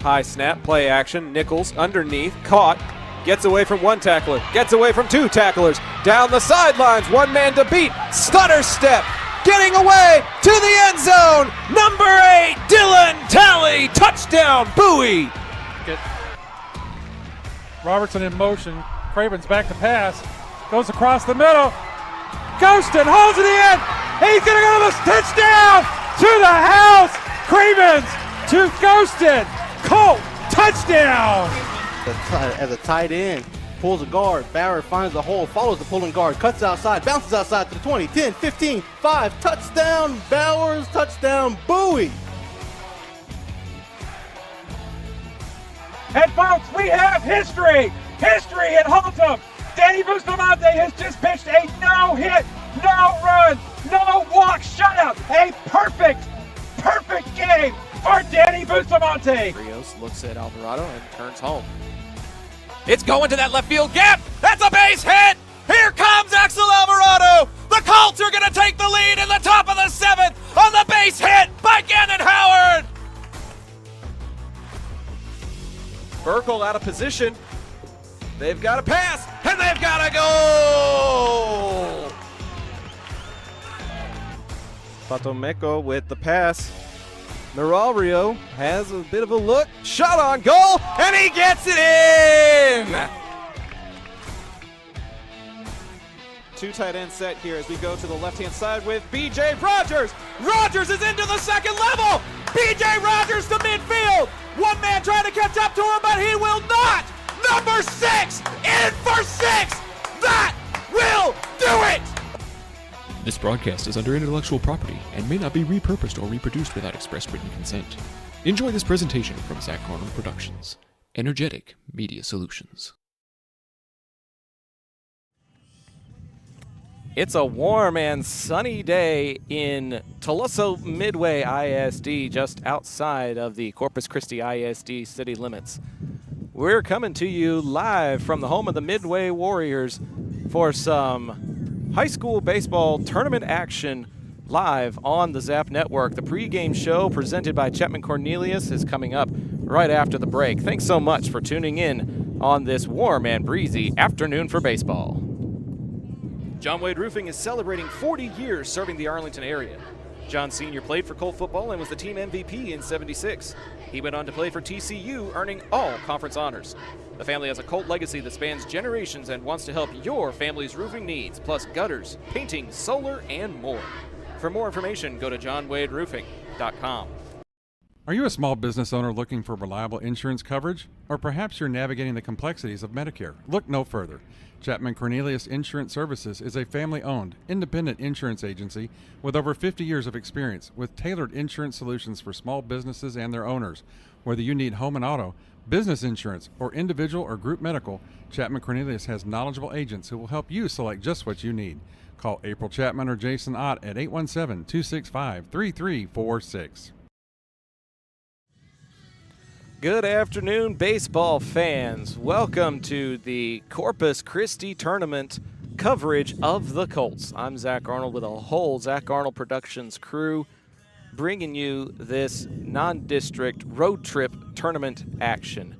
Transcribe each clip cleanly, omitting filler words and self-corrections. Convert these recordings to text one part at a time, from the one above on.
High snap, play action, Nichols underneath, caught, gets away from one tackler, gets away from two tacklers, down the sidelines, one man to beat, stutter step, getting away to the end zone, number 8, Dylan Talley, touchdown, Bowie. Robertson in motion, Craven's back to pass, goes across the middle, Ghostin holds it in, he's gonna go to the touchdown, to the house, Cravens to Ghostin, Colt, touchdown. As a tight end, pulls a guard, Barrett finds the hole, follows the pulling guard, cuts outside, bounces outside to the 20, 10, 15, 5, touchdown, Bowers, touchdown, Bowie. And folks, we have history at Haltom. Danny Bustamante has just pitched a no-hit, no-run, no-walk shutout. A perfect game for Danny Bustamante. Rios looks at Alvarado and turns home. It's going to that left field gap. That's a base hit. Here comes Axel Alvarado. The Colts are going to take the lead in the top of the 7th on the base hit by Gannon Howard. Burkle out of position. They've got to pass, and they've got to go! Patomeco with the pass. Mirario has a bit of a look. Shot on goal, and he gets it in! Two tight end set here as we go to the left-hand side with B.J. Rogers. Rogers is into the second level. B.J. Rogers to midfield. One man trying to catch up to him, but he will not. Number 6 in for 6. That will do it. This broadcast is under intellectual property and may not be repurposed or reproduced without express written consent. Enjoy this presentation from Zach Arnold Productions, Energetic Media Solutions. It's a warm and sunny day in Tuloso Midway ISD, just outside of the Corpus Christi ISD city limits. We're coming to you live from the home of the Midway Warriors for some high school baseball tournament action live on the Zap Network. The pregame show presented by Chapman Cornelius is coming up right after the break. Thanks so much for tuning in on this warm and breezy afternoon for baseball. John Wade Roofing is celebrating 40 years serving the Arlington area. John Sr. played for Colt football and was the team MVP in '76. He went on to play for TCU, earning all conference honors. The family has a Colt legacy that spans generations and wants to help your family's roofing needs, plus gutters, painting, solar, and more. For more information, go to johnwaderoofing.com. Are you a small business owner looking for reliable insurance coverage? Or perhaps you're navigating the complexities of Medicare? Look no further. Chapman Cornelius Insurance Services is a family-owned, independent insurance agency with over 50 years of experience with tailored insurance solutions for small businesses and their owners. Whether you need home and auto, business insurance, or individual or group medical, Chapman Cornelius has knowledgeable agents who will help you select just what you need. Call April Chapman or Jason Ott at 817-265-3346. Good afternoon, baseball fans. Welcome to the Corpus Christi tournament coverage of the Colts. I'm Zach Arnold with a whole Zach Arnold Productions crew bringing you this non-district road trip tournament action.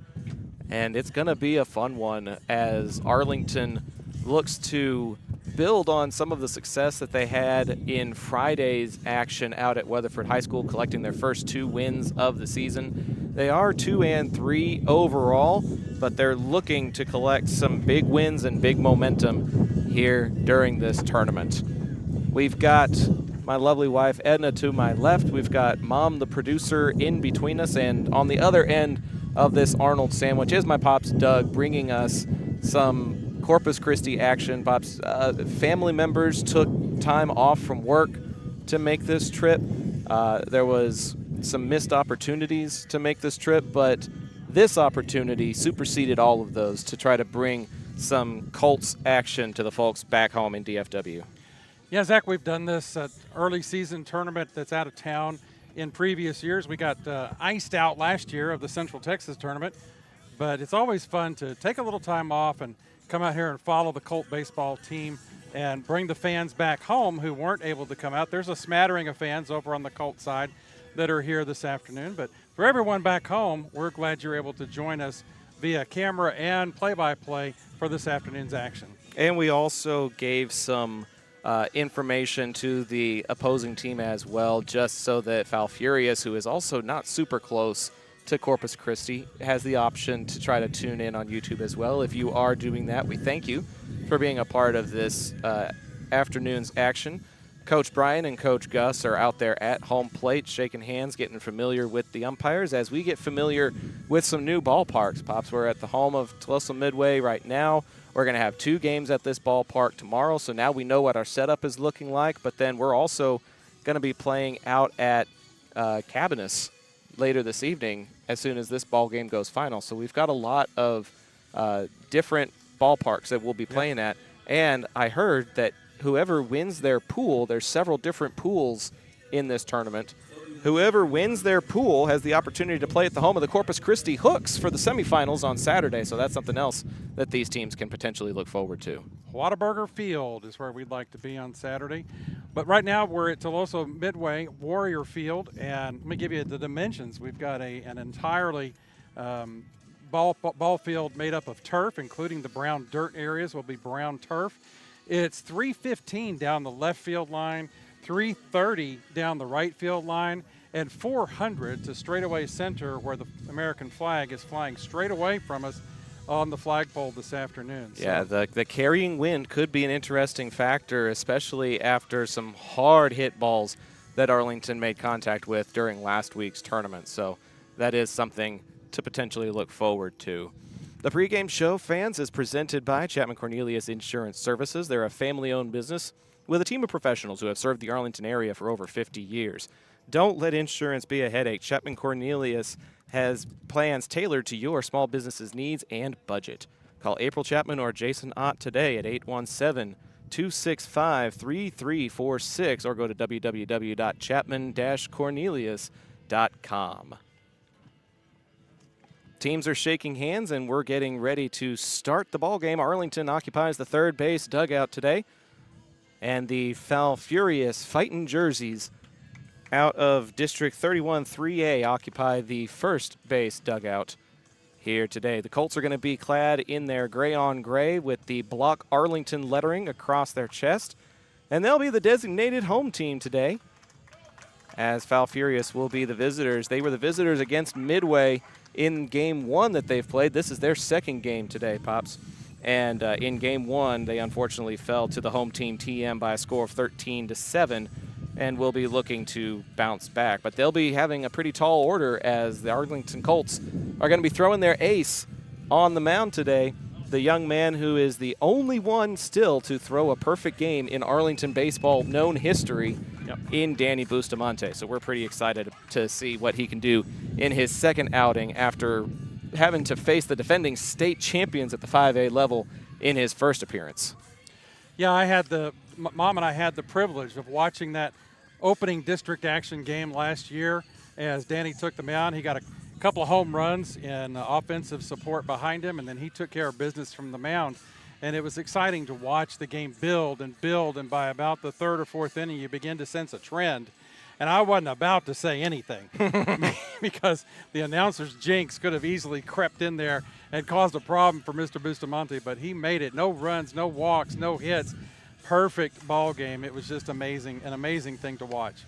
And it's going to be a fun one as Arlington looks to build on some of the success that they had in Friday's action out at Weatherford High School, collecting their first 2 wins of the season. They are 2-3 overall, but they're looking to collect some big wins and big momentum here during this tournament. We've got my lovely wife Edna to my left. We've got Mom, the producer, in between us, and on the other end of this Arnold sandwich is my pops Doug, bringing us some Corpus Christi action. Pops, family members took time off from work to make this trip. There was some missed opportunities to make this trip, but this opportunity superseded all of those to try to bring some Colts action to the folks back home in DFW. Yeah, Zach, we've done this early season tournament that's out of town in previous years. We got iced out last year of the Central Texas tournament, but it's always fun to take a little time off and come out here and follow the Colt baseball team and bring the fans back home who weren't able to come out. There's a smattering of fans over on the Colt side that are here this afternoon, but For everyone back home, we're glad you're able to join us via camera and play-by-play for this afternoon's action. And we also gave some information to the opposing team as well, just so that Falfurrias, who is also not super close to Corpus Christi, has the option to try to tune in on YouTube as well. If you are doing that, we thank you for being a part of this afternoon's action. Coach Brian and Coach Gus are out there at home plate, shaking hands, getting familiar with the umpires as we get familiar with some new ballparks. Pops, we're at the home of Tulsa Midway right now. We're going to have 2 games at this ballpark tomorrow, so now we know what our setup is looking like. But then we're also going to be playing out at Cabinus later this evening as soon as this ball game goes final. So we've got a lot of different ballparks that we'll be playing at. And I heard that whoever wins their pool, there's several different pools in this tournament. Whoever wins their pool has the opportunity to play at the home of the Corpus Christi Hooks for the semifinals on Saturday. So that's something else that these teams can potentially look forward to. Whataburger Field is where we'd like to be on Saturday. But right now we're at Tulsa Midway, Warrior Field, and let me give you the dimensions. We've got an entirely ball field made up of turf, including the brown dirt areas will be brown turf. It's 315 down the left field line, 330 down the right field line, and 400 to straightaway center where the American flag is flying straight away from us on the flagpole this afternoon. Yeah, the carrying wind could be an interesting factor, especially after some hard hit balls that Arlington made contact with during last week's tournament. So that is something to potentially look forward to. The pregame show, fans, is presented by Chapman Cornelius Insurance Services. They're a family-owned business with a team of professionals who have served the Arlington area for over 50 years. Don't let insurance be a headache. Chapman Cornelius has plans tailored to your small business's needs and budget. Call April Chapman or Jason Ott today at 817-265-3346 or go to www.chapman-cornelius.com. Teams are shaking hands, and we're getting ready to start the ball game. Arlington occupies the third base dugout today, and the Falfurrias fighting jerseys out of District 31 3A occupy the first base dugout here today. The Colts are going to be clad in their gray on gray with the block Arlington lettering across their chest, and they'll be the designated home team today, as Falfurrias will be the visitors. They were the visitors against Midway in game 1 that they've played. This is their second game today, Pops. And in game 1, they unfortunately fell to the home team TM by a score of 13-7, and will be looking to bounce back. But they'll be having a pretty tall order as the Arlington Colts are going to be throwing their ace on the mound today, the young man who is the only one still to throw a perfect game in Arlington baseball known history in Danny Bustamante. So we're pretty excited to see what he can do in his second outing after having to face the defending state champions at the 5A level in his first appearance. Yeah, Mom and I had the privilege of watching that opening district action game last year as Danny took the mound. He got a couple of home runs in offensive support behind him, and then he took care of business from the mound. And it was exciting to watch the game build, and by about the third or fourth inning, you begin to sense a trend. And I wasn't about to say anything because the announcer's jinx could have easily crept in there and caused a problem for Mr. Bustamante, but he made it. No runs, no walks, no hits. Perfect ball game. It was just amazing, an amazing thing to watch.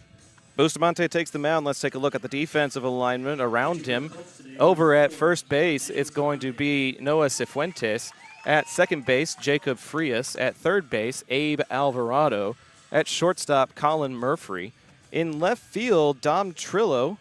Bustamante takes the mound. Let's take a look at the defensive alignment around him. Over at first base, it's going to be Noah Cifuentes. At second base, Jacob Frias. At third base, Abe Alvarado. At shortstop, Colin Murphy. In left field, Dom Trillo.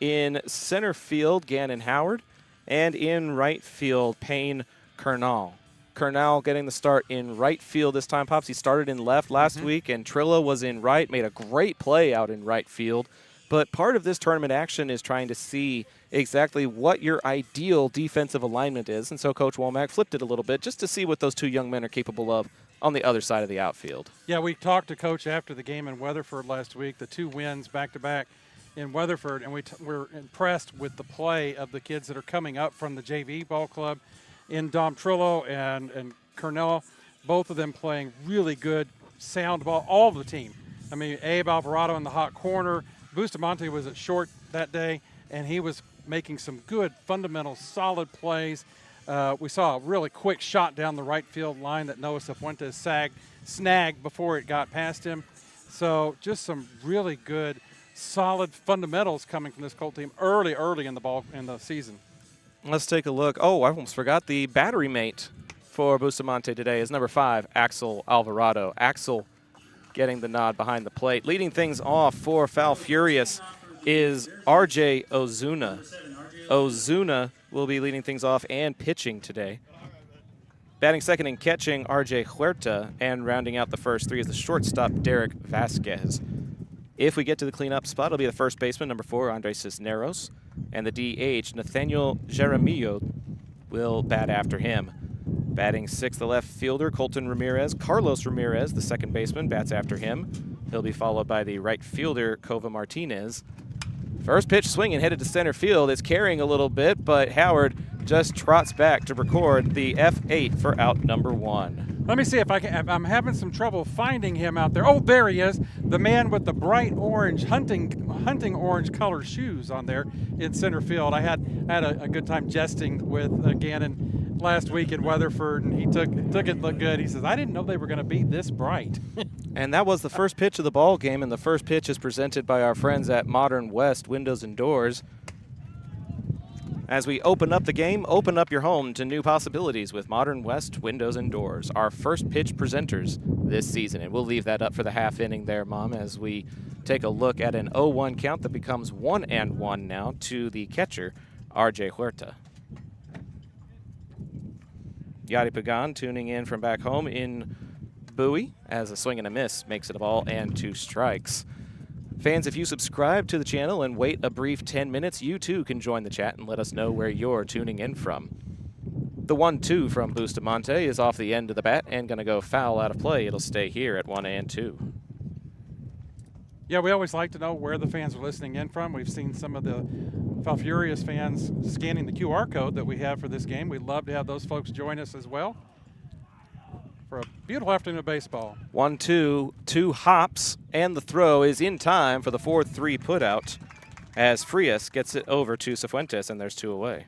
In center field, Gannon Howard. And in right field, Payne Kernal. Kernal getting the start in right field this time, Pops. He started in left last week, and Trillo was in right, made a great play out in right field. But part of this tournament action is trying to see exactly what your ideal defensive alignment is. And so Coach Womack flipped it a little bit just to see what those two young men are capable of on the other side of the outfield. Yeah, we talked to Coach after the game in Weatherford last week, the 2 wins back-to-back in Weatherford, and we're impressed with the play of the kids that are coming up from the JV ball club in Dom Trillo and Kernel, both of them playing really good sound ball, all of the team. I mean, Abe Alvarado in the hot corner. Bustamante was at short that day, and he was making some good, fundamental, solid plays. We saw a really quick shot down the right field line that Noah Cifuentes snagged before it got past him. So just some really good, solid fundamentals coming from this Colt team early in the season. Let's take a look. Oh, I almost forgot the battery mate for Bustamante today is number 5, Axel Alvarado. Axel getting the nod behind the plate. Leading things off for Falfurrias is RJ Ozuna. Ozuna will be leading things off and pitching today. Batting second and catching, RJ Huerta, and rounding out the first 3 is the shortstop, Derek Vasquez. If we get to the cleanup spot, it'll be the first baseman, number 4, Andres Cisneros, and the DH, Nathaniel Jaramillo, will bat after him. Batting 6th, the left fielder, Colton Ramirez. Carlos Ramirez, the second baseman, bats after him. He'll be followed by the right fielder, Kova Martinez. First pitch swinging, headed to center field. It's carrying a little bit, but Howard just trots back to record the F8 for out number 1. Let me see if I'm having some trouble finding him out there. Oh, there he is, the man with the bright orange hunting orange colored shoes on there in center field. I had a good time jesting with Gannon last week in Weatherford, and he took it look good. He says, I didn't know they were going to be this bright. And that was the first pitch of the ball game, and the first pitch is presented by our friends at Modern West Windows and Doors. As we open up the game, open up your home to new possibilities with Modern West Windows and Doors, our first pitch presenters this season. And we'll leave that up for the half inning there, Mom, as we take a look at an 0-1 count that becomes 1-1 now to the catcher, RJ Huerta. Yadi Pagan tuning in from back home in Bowie as a swing and a miss makes it a ball and 2 strikes. Fans, if you subscribe to the channel and wait a brief 10 minutes, you too can join the chat and let us know where you're tuning in from. The 1-2 from Bustamante is off the end of the bat and going to go foul out of play. It'll stay here at 1-2. Yeah, we always like to know where the fans are listening in from. We've seen some of the Falfurrias fans scanning the QR code that we have for this game. We'd love to have those folks join us as well for a beautiful afternoon of baseball. 1-2, 2 hops, and the throw is in time for the 4-3 putout as Frias gets it over to Cifuentes, and there's 2 away.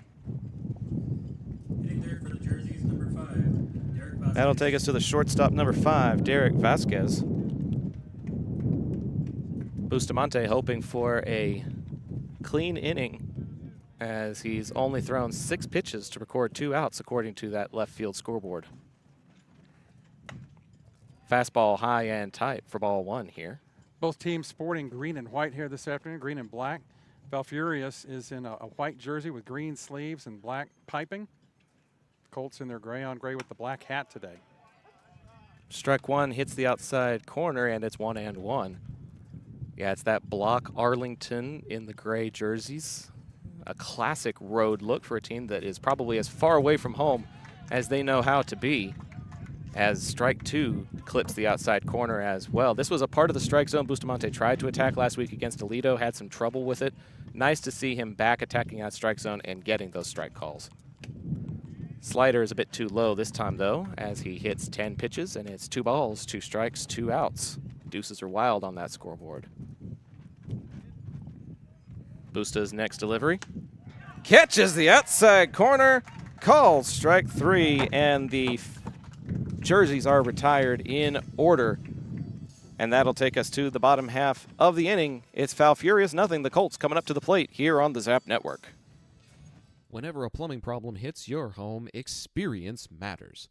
Hitting there for the jerseys, number 5, Derek Vasquez. That'll take us to the shortstop, number 5, Derek Vasquez. Bustamante hoping for a clean inning as he's only thrown 6 pitches to record 2 outs according to that left field scoreboard. Fastball high and tight for ball 1 here. Both teams sporting green and white here this afternoon, green and black. Falfurrias is in a white jersey with green sleeves and black piping. Colts in their gray on gray with the black hat today. Strike 1 hits the outside corner, and it's 1-1. Yeah, it's that block Arlington in the gray jerseys. A classic road look for a team that is probably as far away from home as they know how to be, as strike 2 clips the outside corner as well. This was a part of the strike zone Bustamante tried to attack last week against Toledo, had some trouble with it. Nice to see him back attacking that strike zone and getting those strike calls. Slider is a bit too low this time, though, as he hits 10 pitches, and it's 2 balls, 2 strikes, 2 outs. Deuces are wild on that scoreboard. Busta's next delivery. Catches the outside corner, calls strike 3, and the jerseys are retired in order. And that'll take us to the bottom half of the inning. It's Falfurrias 0, the Colts coming up to the plate here on the Zap Network. Whenever a plumbing problem hits your home, experience matters.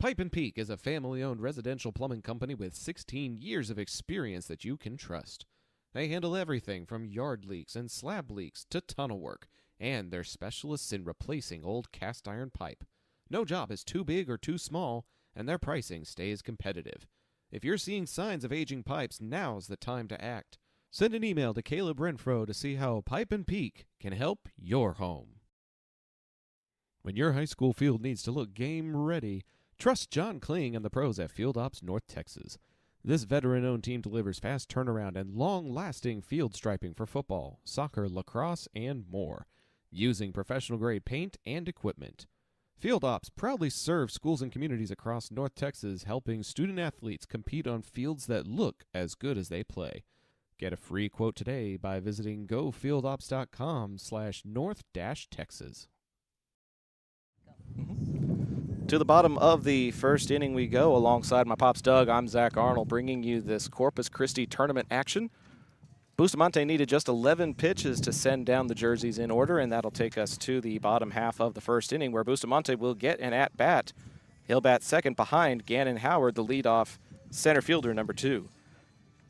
Pipe & Peak is a family-owned residential plumbing company with 16 years of experience that you can trust. They handle everything from yard leaks and slab leaks to tunnel work, and they're specialists in replacing old cast iron pipe. No job is too big or too small, and their pricing stays competitive. If you're seeing signs of aging pipes, now's the time to act. Send an email to Caleb Renfro to see how Pipe & Peak can help your home. When your high school field needs to look game ready, trust John Kling and the pros at Field Ops North Texas. This veteran-owned team delivers fast turnaround and long-lasting field striping for football, soccer, lacrosse, and more, using professional-grade paint and equipment. Field Ops proudly serves schools and communities across North Texas, helping student-athletes compete on fields that look as good as they play. Get a free quote today by visiting gofieldops.com/north-texas. To the bottom of the first inning we go. Alongside my Pops Doug, I'm Zach Arnold, bringing you this Corpus Christi tournament action. Bustamante needed just 11 pitches to send down the jerseys in order, and that'll take us to the bottom half of the first inning, where Bustamante will get an at-bat. He'll bat second behind Gannon Howard, the leadoff center fielder, number 2.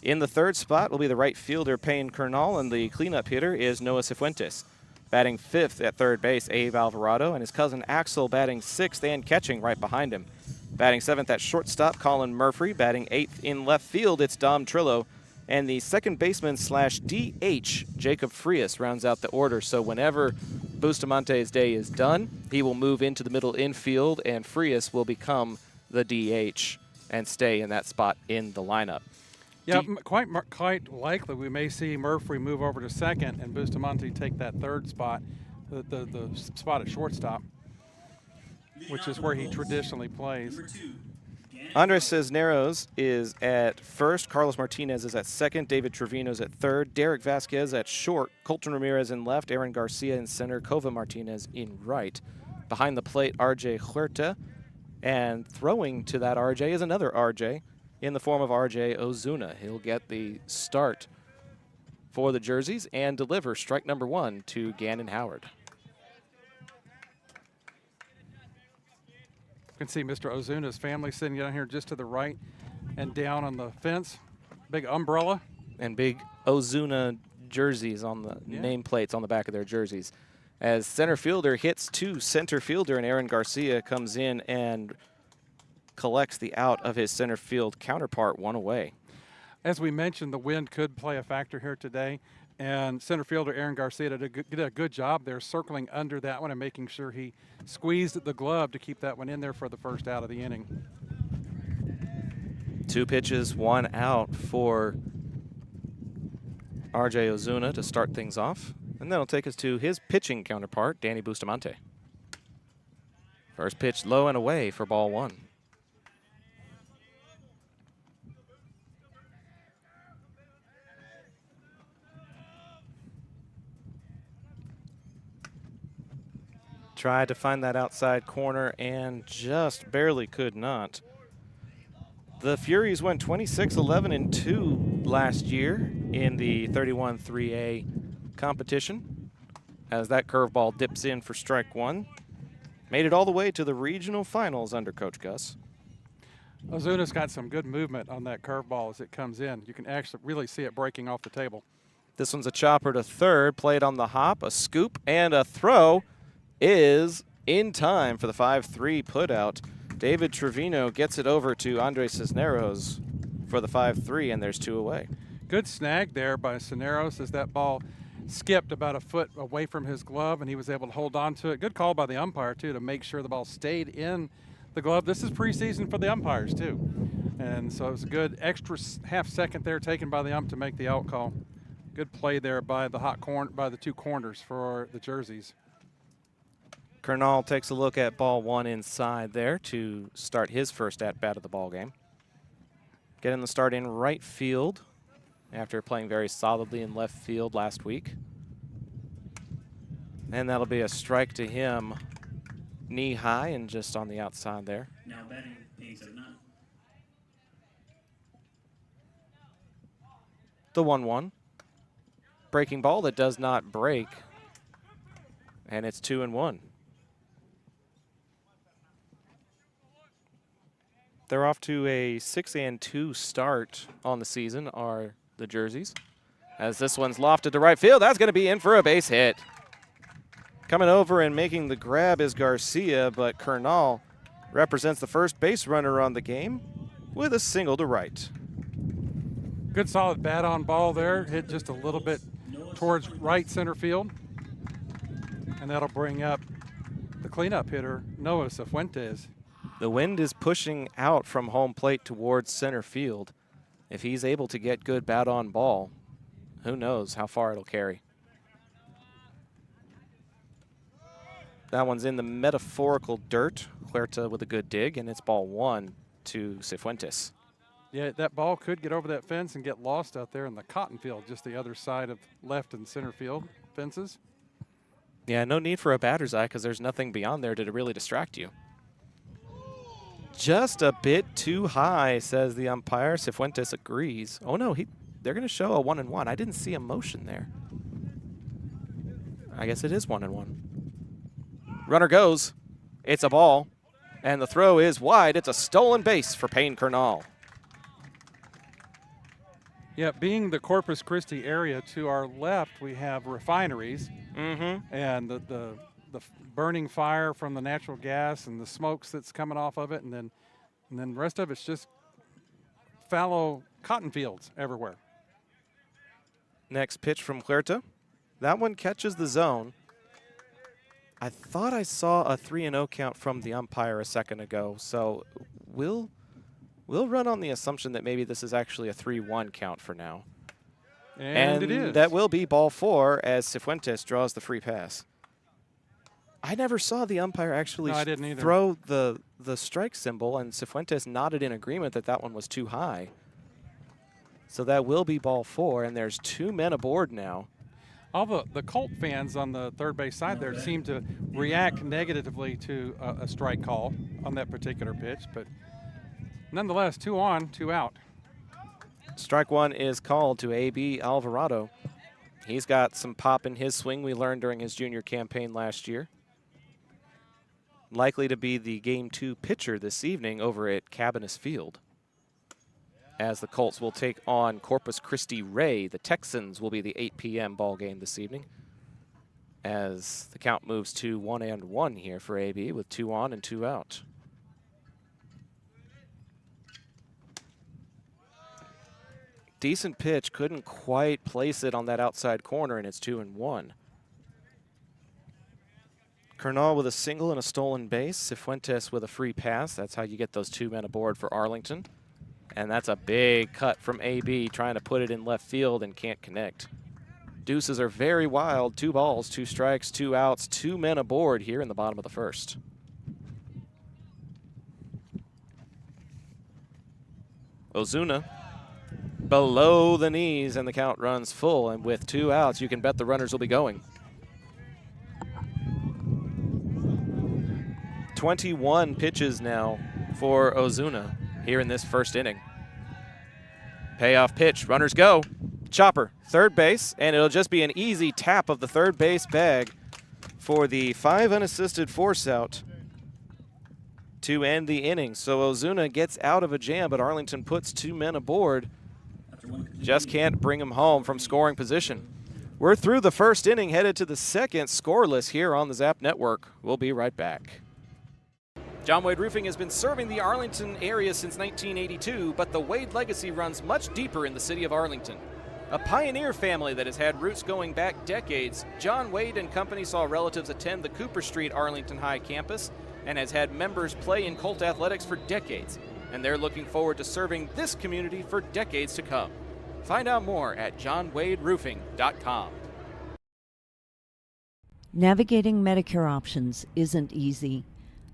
In the third spot will be the right fielder, Payne Kernal, and the cleanup hitter is Noah Cifuentes. Batting fifth at third base, Abe Alvarado, and his cousin Axel batting sixth and catching right behind him. Batting seventh at shortstop, Colin Murphy. Batting eighth in left field, it's Dom Trillo. And the second baseman / DH, Jacob Frias, rounds out the order. So whenever Bustamante's day is done, he will move into the middle infield, and Frias will become the DH and stay in that spot in the lineup. Yeah, quite likely we may see Murphy move over to second and Bustamante take that third spot, the spot at shortstop, which is where he traditionally plays. Andres Cisneros is at first, Carlos Martinez is at second, David Trevino's at third, Derek Vasquez at short, Colton Ramirez in left, Aaron Garcia in center, Kova Martinez in right. Behind the plate, RJ Huerta, and throwing to that RJ is another RJ in the form of RJ Ozuna. He'll get the start for the jerseys and deliver strike number 1 to Gannon Howard. You can see Mr. Ozuna's family sitting down here just to the right and down on the fence. Big umbrella. And big Ozuna jerseys on the nameplates on the back of their jerseys. As center fielder hits to center fielder, and Aaron Garcia comes in and collects the out of his center field counterpart, one away. As we mentioned, the wind could play a factor here today, and center fielder Aaron Garcia did a good job there circling under that one and making sure he squeezed the glove to keep that one in there for the first out of the inning. 2 pitches, 1 out for RJ Ozuna to start things off. And that'll take us to his pitching counterpart, Danny Bustamante. First pitch low and away for ball 1. Tried to find that outside corner and just barely could not. The Furies went 26-11-2 last year in the 31-3A competition, as that curveball dips in for strike 1. Made it all the way to the regional finals under Coach Gus. Ozuna's got some good movement on that curveball as it comes in. You can actually really see it breaking off the table. This one's a chopper to third, played on the hop, a scoop, and a throw is in time for the 5-3 putout. David Trevino gets it over to Andres Cisneros for the 5-3, and there's 2 away. Good snag there by Cisneros as that ball skipped about a foot away from his glove, and he was able to hold on to it. Good call by the umpire, too, to make sure the ball stayed in the glove. This is preseason for the umpires, too. And so it was a good extra half second there taken by the ump to make the out call. Good play there by the 2 corners for the jerseys. Kernal takes a look at ball 1 inside there to start his first at-bat of the ball game. Getting the start in right field after playing very solidly in left field last week. And that'll be a strike to him, knee high and just on the outside there. Now batting, Payne 7-9. The 1-1. Breaking ball that does not break. And it's 2-1. They're off to a 6-2 start on the season, are the jerseys. As this one's lofted to right field, that's going to be in for a base hit. Coming over and making the grab is Garcia, but Kernal represents the first base runner on the game with a single to right. Good solid bat on ball there, hit just a little bit towards right center field. And that'll bring up the cleanup hitter, Noah Cifuentes. The wind is pushing out from home plate towards center field. If he's able to get good bat on ball, who knows how far it'll carry. That one's in the metaphorical dirt. Huerta with a good dig, and it's ball 1 to Cifuentes. Yeah, that ball could get over that fence and get lost out there in the cotton field, just the other side of left and center field fences. Yeah, no need for a batter's eye because there's nothing beyond there to really distract you. Just a bit too high, says the umpire. Cifuentes agrees. Oh, no, they're going to show a 1-1. I didn't see a motion there. I guess it is 1-1. Runner goes. It's a ball. And the throw is wide. It's a stolen base for Payne Kernal. Yeah, being the Corpus Christi area, to our left we have refineries. And the burning fire from the natural gas and the smokes that's coming off of it, and then the rest of it's just fallow cotton fields everywhere. Next pitch from Huerta. That one catches the zone. I thought I saw a 3-0 count from the umpire a second ago, so we'll run on the assumption that maybe this is actually a 3-1 count for now. And it is. That will be ball 4 as Cifuentes draws the free pass. I never saw the umpire actually throw the strike symbol, and Cifuentes nodded in agreement that that one was too high. So that will be ball 4, and there's 2 men aboard now. All the Colt fans on the third base side there seem to react negatively to a strike call on that particular pitch, but nonetheless, 2 on, 2 out. Strike 1 is called to A.B. Alvarado. He's got some pop in his swing we learned during his junior campaign last year. Likely to be the Game 2 pitcher this evening over at Cabinus Field. As the Colts will take on Corpus Christi Ray. The Texans will be the 8 p.m. ball game this evening. As the count moves to 1-1 here for A.B. with 2 on and 2 out. Decent pitch, couldn't quite place it on that outside corner, and it's 2-1. Kernal with a single and a stolen base. Cifuentes with a free pass. That's how you get those 2 men aboard for Arlington. And that's a big cut from A.B. trying to put it in left field and can't connect. Deuces are very wild. 2 balls, 2 strikes, 2 outs, 2 men aboard here in the bottom of the first. Ozuna below the knees, and the count runs full. And with 2 outs, you can bet the runners will be going. 21 pitches now for Ozuna here in this first inning. Payoff pitch, runners go. Chopper, third base, and it'll just be an easy tap of the third base bag for the 5 unassisted force out to end the inning. So Ozuna gets out of a jam, but Arlington puts 2 men aboard. Just can't bring him home from scoring position. We're through the first inning, headed to the second, scoreless here on the Zap Network. We'll be right back. John Wade Roofing has been serving the Arlington area since 1982, but the Wade legacy runs much deeper in the city of Arlington. A pioneer family that has had roots going back decades, John Wade and Company saw relatives attend the Cooper Street Arlington High campus and has had members play in Colt athletics for decades, and they're looking forward to serving this community for decades to come. Find out more at johnwaderoofing.com. Navigating Medicare options isn't easy.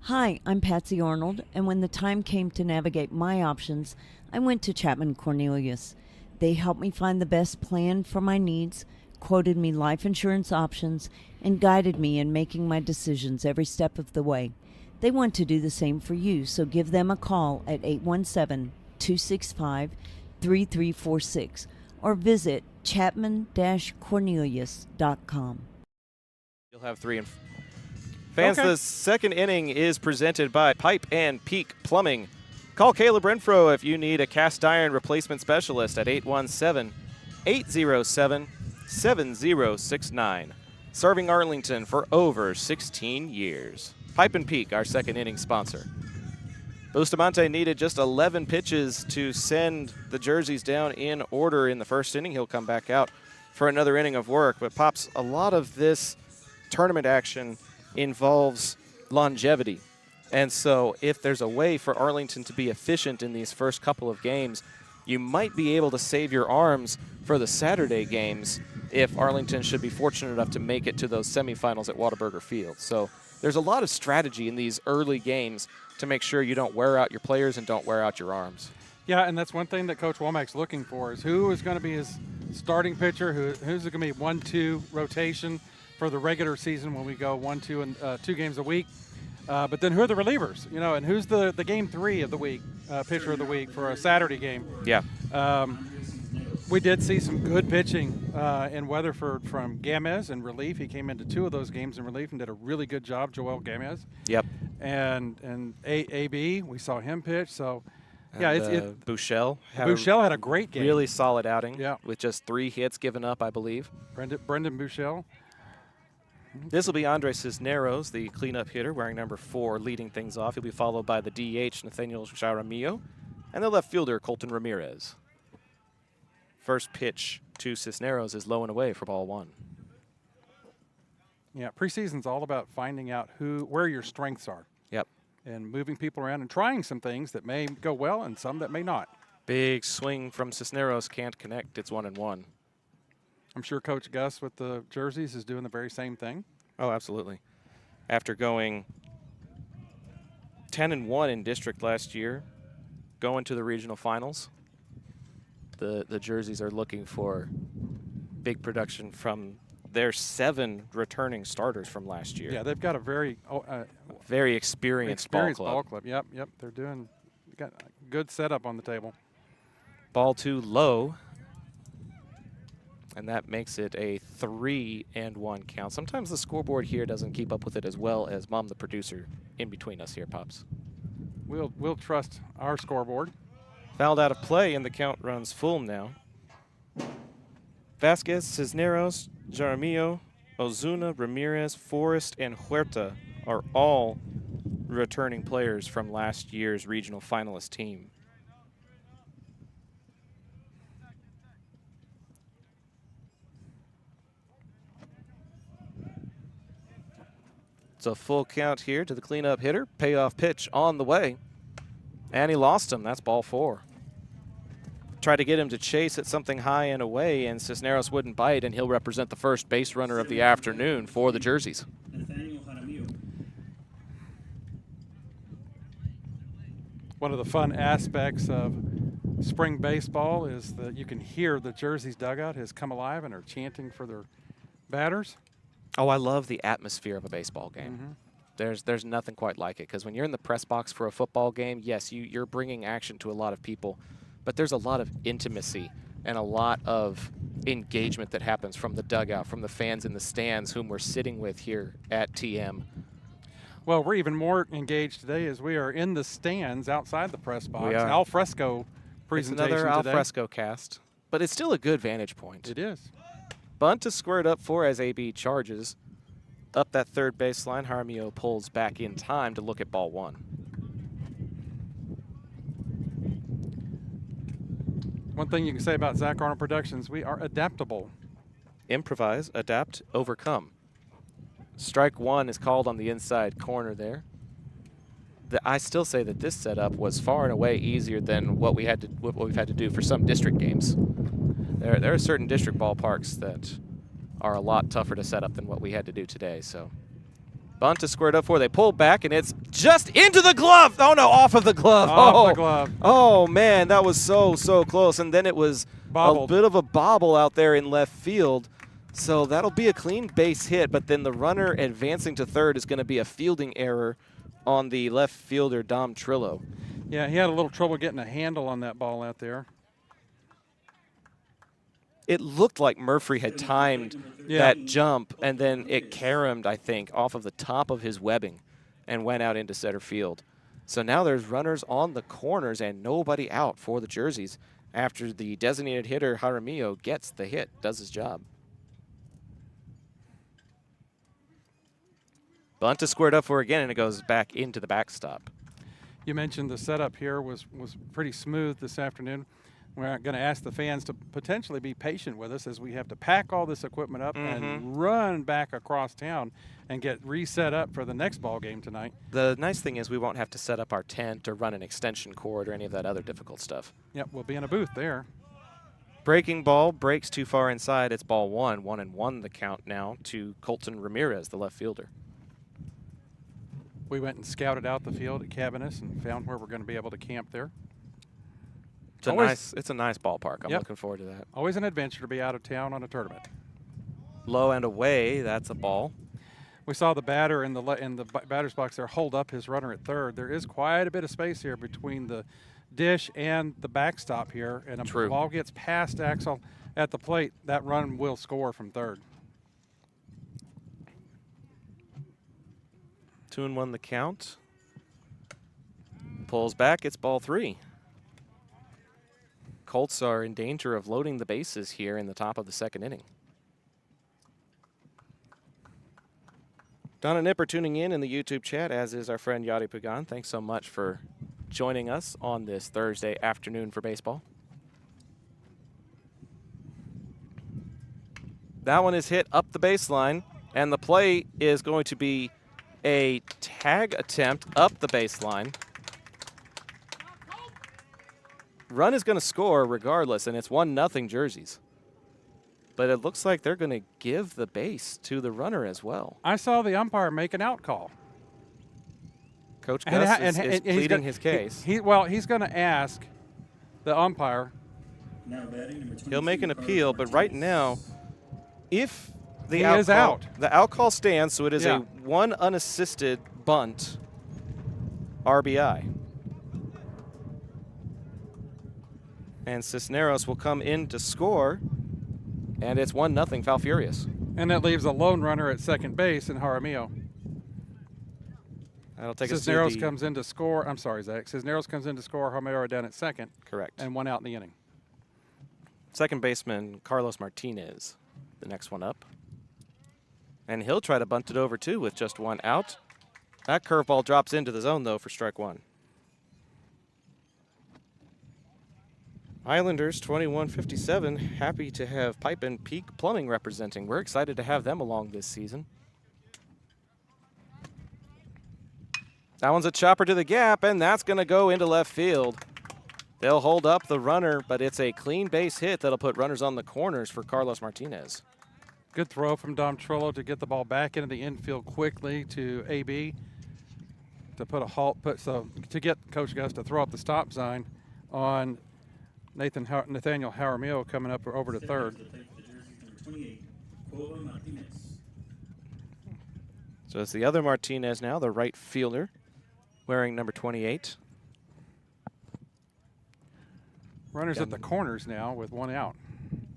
Hi, I'm Patsy Arnold, and when the time came to navigate my options, I went to Chapman Cornelius. They helped me find the best plan for my needs, quoted me life insurance options, and guided me in making my decisions every step of the way. They want to do the same for you, so give them a call at 817-265-3346 or visit chapman-cornelius.com. You'll have 3 and fans. Okay. The second inning is presented by Pipe and Peak Plumbing. Call Caleb Renfro if you need a cast iron replacement specialist at 817-807-7069. Serving Arlington for over 16 years. Pipe and Peak, our second inning sponsor. Bustamante needed just 11 pitches to send the jerseys down in order in the first inning. He'll come back out for another inning of work. But, Pops, a lot of this tournament action involves longevity. And so if there's a way for Arlington to be efficient in these first couple of games, you might be able to save your arms for the Saturday games if Arlington should be fortunate enough to make it to those semifinals at Whataburger Field. So there's a lot of strategy in these early games to make sure you don't wear out your players and don't wear out your arms. Yeah, and that's one thing that Coach Womack's looking for is who is going to be his starting pitcher, who's going to be 1-2 rotation for the regular season when we go 1-2 and 2 games a week. But then who are the relievers, and who's the game 3 of the week, pitcher of the week for a Saturday game. Yeah. We did see some good pitching in Weatherford from Gamez in relief. He came into 2 of those games in relief and did a really good job, Joel Gamez. Yep. And AB, we saw him pitch. So, And, yeah, Bouchel Bouchel had a great game. really solid outing. Yeah. With just 3 hits given up, I believe. Brendan Bouchel. This will be Andre Cisneros, the cleanup hitter, wearing number 4, leading things off. He'll be followed by the DH, Nathaniel Jaramillo, and the left fielder, Colton Ramirez. First pitch to Cisneros is low and away for ball 1. Yeah, preseason's all about finding out where your strengths are. Yep. And moving people around and trying some things that may go well and some that may not. Big swing from Cisneros, can't connect. It's 1-1. I'm sure Coach Gus with the jerseys is doing the very same thing. Oh, absolutely. After going 10-1 in district last year, going to the regional finals, the jerseys are looking for big production from their 7 returning starters from last year. Yeah, they've got a very experienced ball club. Yep. They're got a good setup on the table. Ball 2 low. And that makes it a 3-1 count. Sometimes the scoreboard here doesn't keep up with it as well as Mom, the producer, in between us here, Pops. We'll trust our scoreboard. Fouled out of play, and the count runs full now. Vasquez, Cisneros, Jaramillo, Ozuna, Ramirez, Forrest, and Huerta are all returning players from last year's regional finalist team. It's a full count here to the cleanup hitter. Payoff pitch on the way. And he lost him. That's ball 4. Tried to get him to chase at something high and away, and Cisneros wouldn't bite, and he'll represent the first base runner of the afternoon for the jerseys. One of the fun aspects of spring baseball is that you can hear the jerseys dugout has come alive and are chanting for their batters. Oh, I love the atmosphere of a baseball game. There's nothing quite like it, because when you're in the press box for a football game, yes, you're bringing action to a lot of people, but there's a lot of intimacy and a lot of engagement that happens from the dugout, from the fans in the stands whom we're sitting with here at TM. Well, we're even more engaged today as we are in the stands outside the press box. We are. Al fresco presentation It's another today. al fresco cast, but it's still a good vantage point. It is. Bunt to square it up for as AB charges. Up that third baseline, Jaramillo pulls back in time to look at ball 1. One thing you can say about Zach Arnold Productions, we are adaptable. Improvise, adapt, overcome. Strike 1 is called on the inside corner there. I still say that this setup was far and away easier than what we've had to do for some district games. There are certain district ballparks that are a lot tougher to set up than what we had to do today. So bunt to square it up for. They pull back, and it's just into the glove. Oh, no, off of the glove. Off the glove. Oh, man, that was so close. And then it was Bobbled. a bit of a bobble out there in left field. So that'll be a clean base hit, but then the runner advancing to third is going to be a fielding error on the left fielder, Dom Trillo. Yeah, he had a little trouble getting a handle on that ball out there. It looked like Murphy had timed that jump, and then it caromed, I think, off of the top of his webbing and went out into center field. So now there's runners on the corners and nobody out for the jerseys after the designated hitter, Jaramillo, gets the hit, does his job. Bunt to square it up for again, and it goes back into the backstop. You mentioned the setup here was pretty smooth this afternoon. We're going to ask the fans to potentially be patient with us as we have to pack all this equipment up and run back across town and get reset up for the next ball game tonight. The nice thing is we won't have to set up our tent or run an extension cord or any of that other difficult stuff. Yep, we'll be in a booth there. Breaking ball breaks too far inside. It's ball 1. 1-1 the count now to Colton Ramirez, the left fielder. We went and scouted out the field at Cabanis and found where we're going to be able to camp there. It's a nice ballpark. I'm Yep. looking forward to that. Always an adventure to be out of town on a tournament. Low and away, that's a ball. We saw the batter in the batter's box there hold up his runner at third. There is quite a bit of space here between the dish and the backstop here, and if the ball gets past Axel at the plate, that run will score from third. 2-1 the count. Pulls back, it's ball 3. Colts are in danger of loading the bases here in the top of the second inning. Donna Nipper tuning in the YouTube chat, as is our friend Yadi Pagan. Thanks so much for joining us on this Thursday afternoon for baseball. That one is hit up the baseline, and the play is going to be a tag attempt up the baseline. Run is going to score regardless, and it's 1-0 Jerseys. But it looks like they're going to give the base to the runner as well. I saw the umpire make an out call. Coach Gus is pleading his case. He's going to ask the umpire. Now batting number 22, He'll make an appeal, but right now, if the He out is call, out. the out call stands, so it is Yeah. a one unassisted bunt RBI. And Cisneros will come in to score, and it's 1-0 Falfurrias. And that leaves a lone runner at second base in Jaramillo. That'll take us to Cisneros the comes in to score. I'm sorry, Zach. Cisneros comes in to score. Jaramillo down at second. correct. And 1 out in the inning. Second baseman Carlos Martinez, the next one up. And he'll try to bunt it over too with just 1 out. That curveball drops into the zone though for strike 1. Islanders 2157, happy to have Pipe and Peak Plumbing representing. We're excited to have them along this season. That one's a chopper to the gap, and that's going to go into left field. They'll hold up the runner, but it's a clean base hit that'll put runners on the corners for Carlos Martinez. Good throw from Dom Trillo to get the ball back into the infield quickly to AB to put a halt. To get Coach Gus to throw up the stop sign on Nathaniel Jaramillo coming up over to third. The plate for the jerseys number 28, Cueva Martinez. So it's the other Martinez now, the right fielder, wearing number 28. Runners at the corners now with 1 out.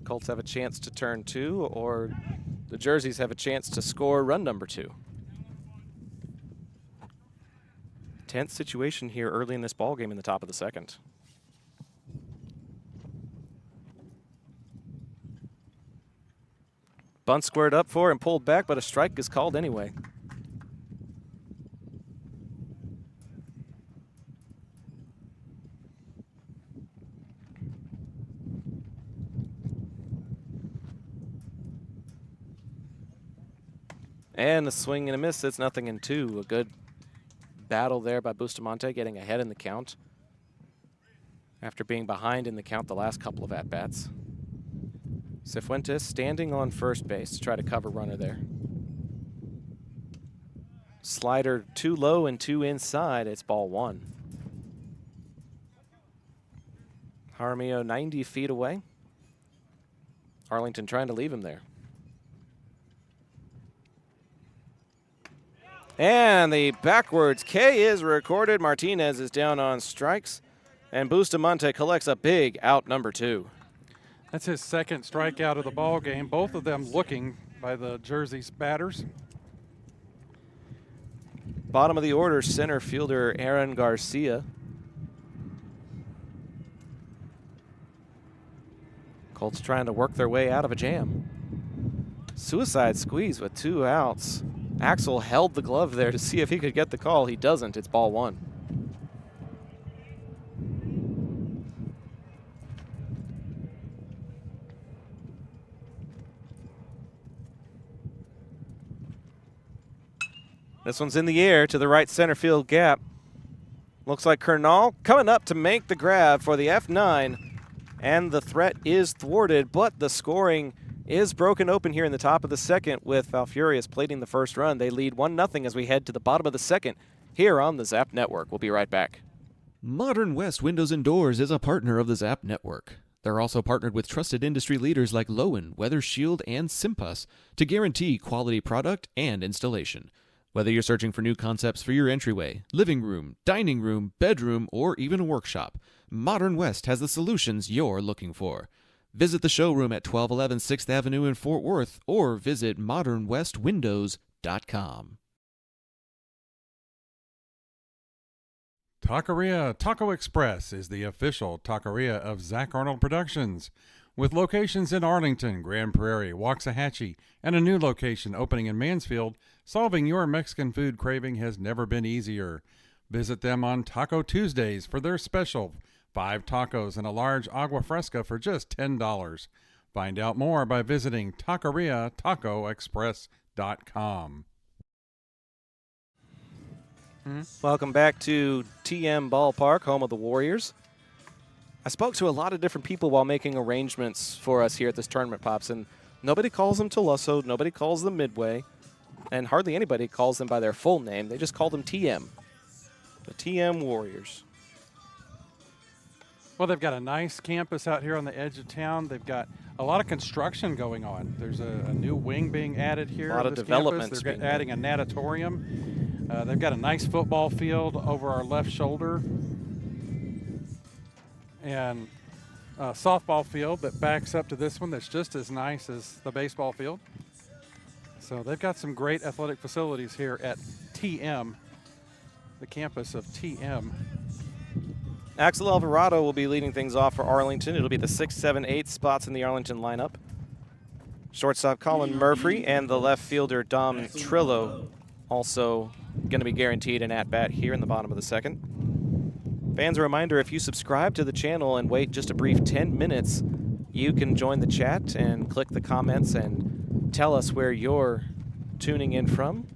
Colts have a chance to turn 2, or the Jerseys have a chance to score run number 2. Tense situation here early in this ball game in the top of the second. Bunt squared up for and pulled back, but a strike is called anyway. And a swing and a miss. It's 0-2. A good battle there by Bustamante, getting ahead in the count after being behind in the count the last couple of at-bats. Cifuentes standing on first base to try to cover runner there. Slider too low and too inside. It's ball 1. Jaramillo 90 feet away. Arlington trying to leave him there. And the backwards K is recorded. Martinez is down on strikes. And Bustamante collects a big out number 2. That's his second strikeout of the ball game. Both of them looking by the Jerseys batters. Bottom of the order, center fielder Aaron Garcia. Colts trying to work their way out of a jam. Suicide squeeze with 2 outs. Axel held the glove there to see if he could get the call. He doesn't. It's ball 1. This one's in the air to the right center field gap. Looks like Kernal coming up to make the grab for the F9. And the threat is thwarted, but the scoring is broken open here in the top of the second with Falfurrias plating the first run. They lead 1-0 as we head to the bottom of the second here on the Zap Network. We'll be right back. Modern West Windows and Doors is a partner of the Zap Network. They're also partnered with trusted industry leaders like Lowen, Weather Shield, and Simpus to guarantee quality product and installation. Whether you're searching for new concepts for your entryway, living room, dining room, bedroom, or even a workshop, Modern West has the solutions you're looking for. Visit the showroom at 1211 6th Avenue in Fort Worth or visit modernwestwindows.com. Taqueria Taco Express is the official taqueria of Zach Arnold Productions, with locations in Arlington, Grand Prairie, Waxahachie, and a new location opening in Mansfield. Solving your Mexican food craving has never been easier. Visit them on Taco Tuesdays for their special 5 tacos and a large agua fresca for just $10. Find out more by visiting taqueriatacoexpress.com. Welcome back to TM Ballpark, home of the Warriors. I spoke to a lot of different people while making arrangements for us here at this tournament, Pops, and nobody calls them Tuloso, nobody calls them Midway, and hardly anybody calls them by their full name. They just call them TM, the TM Warriors. Well, they've got a nice campus out here on the edge of town. They've got a lot of construction going on. There's a new wing being added here. A lot of developments. They're adding a natatorium. They've got a nice football field over our left shoulder and a softball field that backs up to this one that's just as nice as the baseball field. So they've got some great athletic facilities here at TM, the campus of TM. Axel Alvarado will be leading things off for Arlington. It'll be the 6, 7, 8 spots in the Arlington lineup. Shortstop Colin Murphy and the left fielder Dom Trillo also going to be guaranteed an at-bat here in the bottom of the second. Fans, a reminder, if you subscribe to the channel and wait just a brief 10 minutes, you can join the chat and click the comments and tell us where you're tuning in from.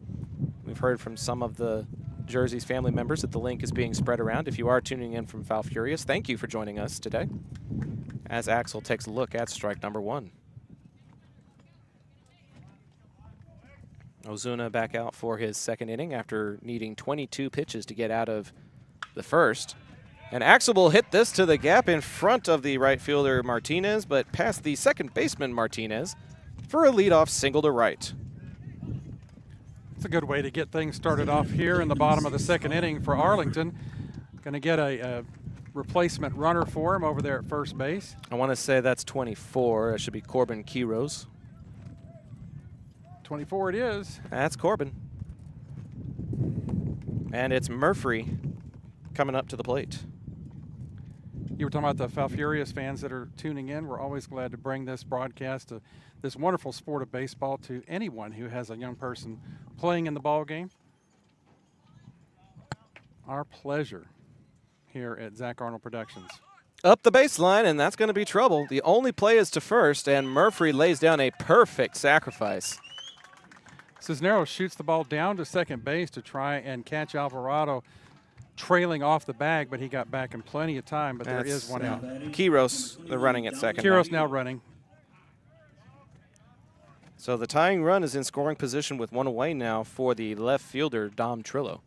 We've heard from some of the Jersey's family members that the link is being spread around. If you are tuning in from Falfurrias, thank you for joining us today as Axel takes a look at strike number 1. Ozuna back out for his second inning after needing 22 pitches to get out of the first. And Axel will hit this to the gap in front of the right fielder Martinez, but past the second baseman Martinez for a leadoff single to right. It's a good way to get things started off here in the bottom of the second inning for Arlington. Going to get a replacement runner for him over there at first base. I want to say that's 24. It should be Corbin Quiros. 24 it is. That's Corbin. And it's Murphy coming up to the plate. You were talking about the Falfurrias fans that are tuning in. We're always glad to bring this broadcast to this wonderful sport of baseball to anyone who has a young person playing in the ball game. Our pleasure here at Zach Arnold Productions. Up the baseline, and that's going to be trouble. The only play is to first, and Murphy lays down a perfect sacrifice. Cisneros shoots the ball down to second base to try and catch Alvarado trailing off the bag, but he got back in plenty of time, but there is one out. Quiros, they're running at second. Quiros now running. So the tying run is in scoring position with one away now for the left fielder, Dom Trillo.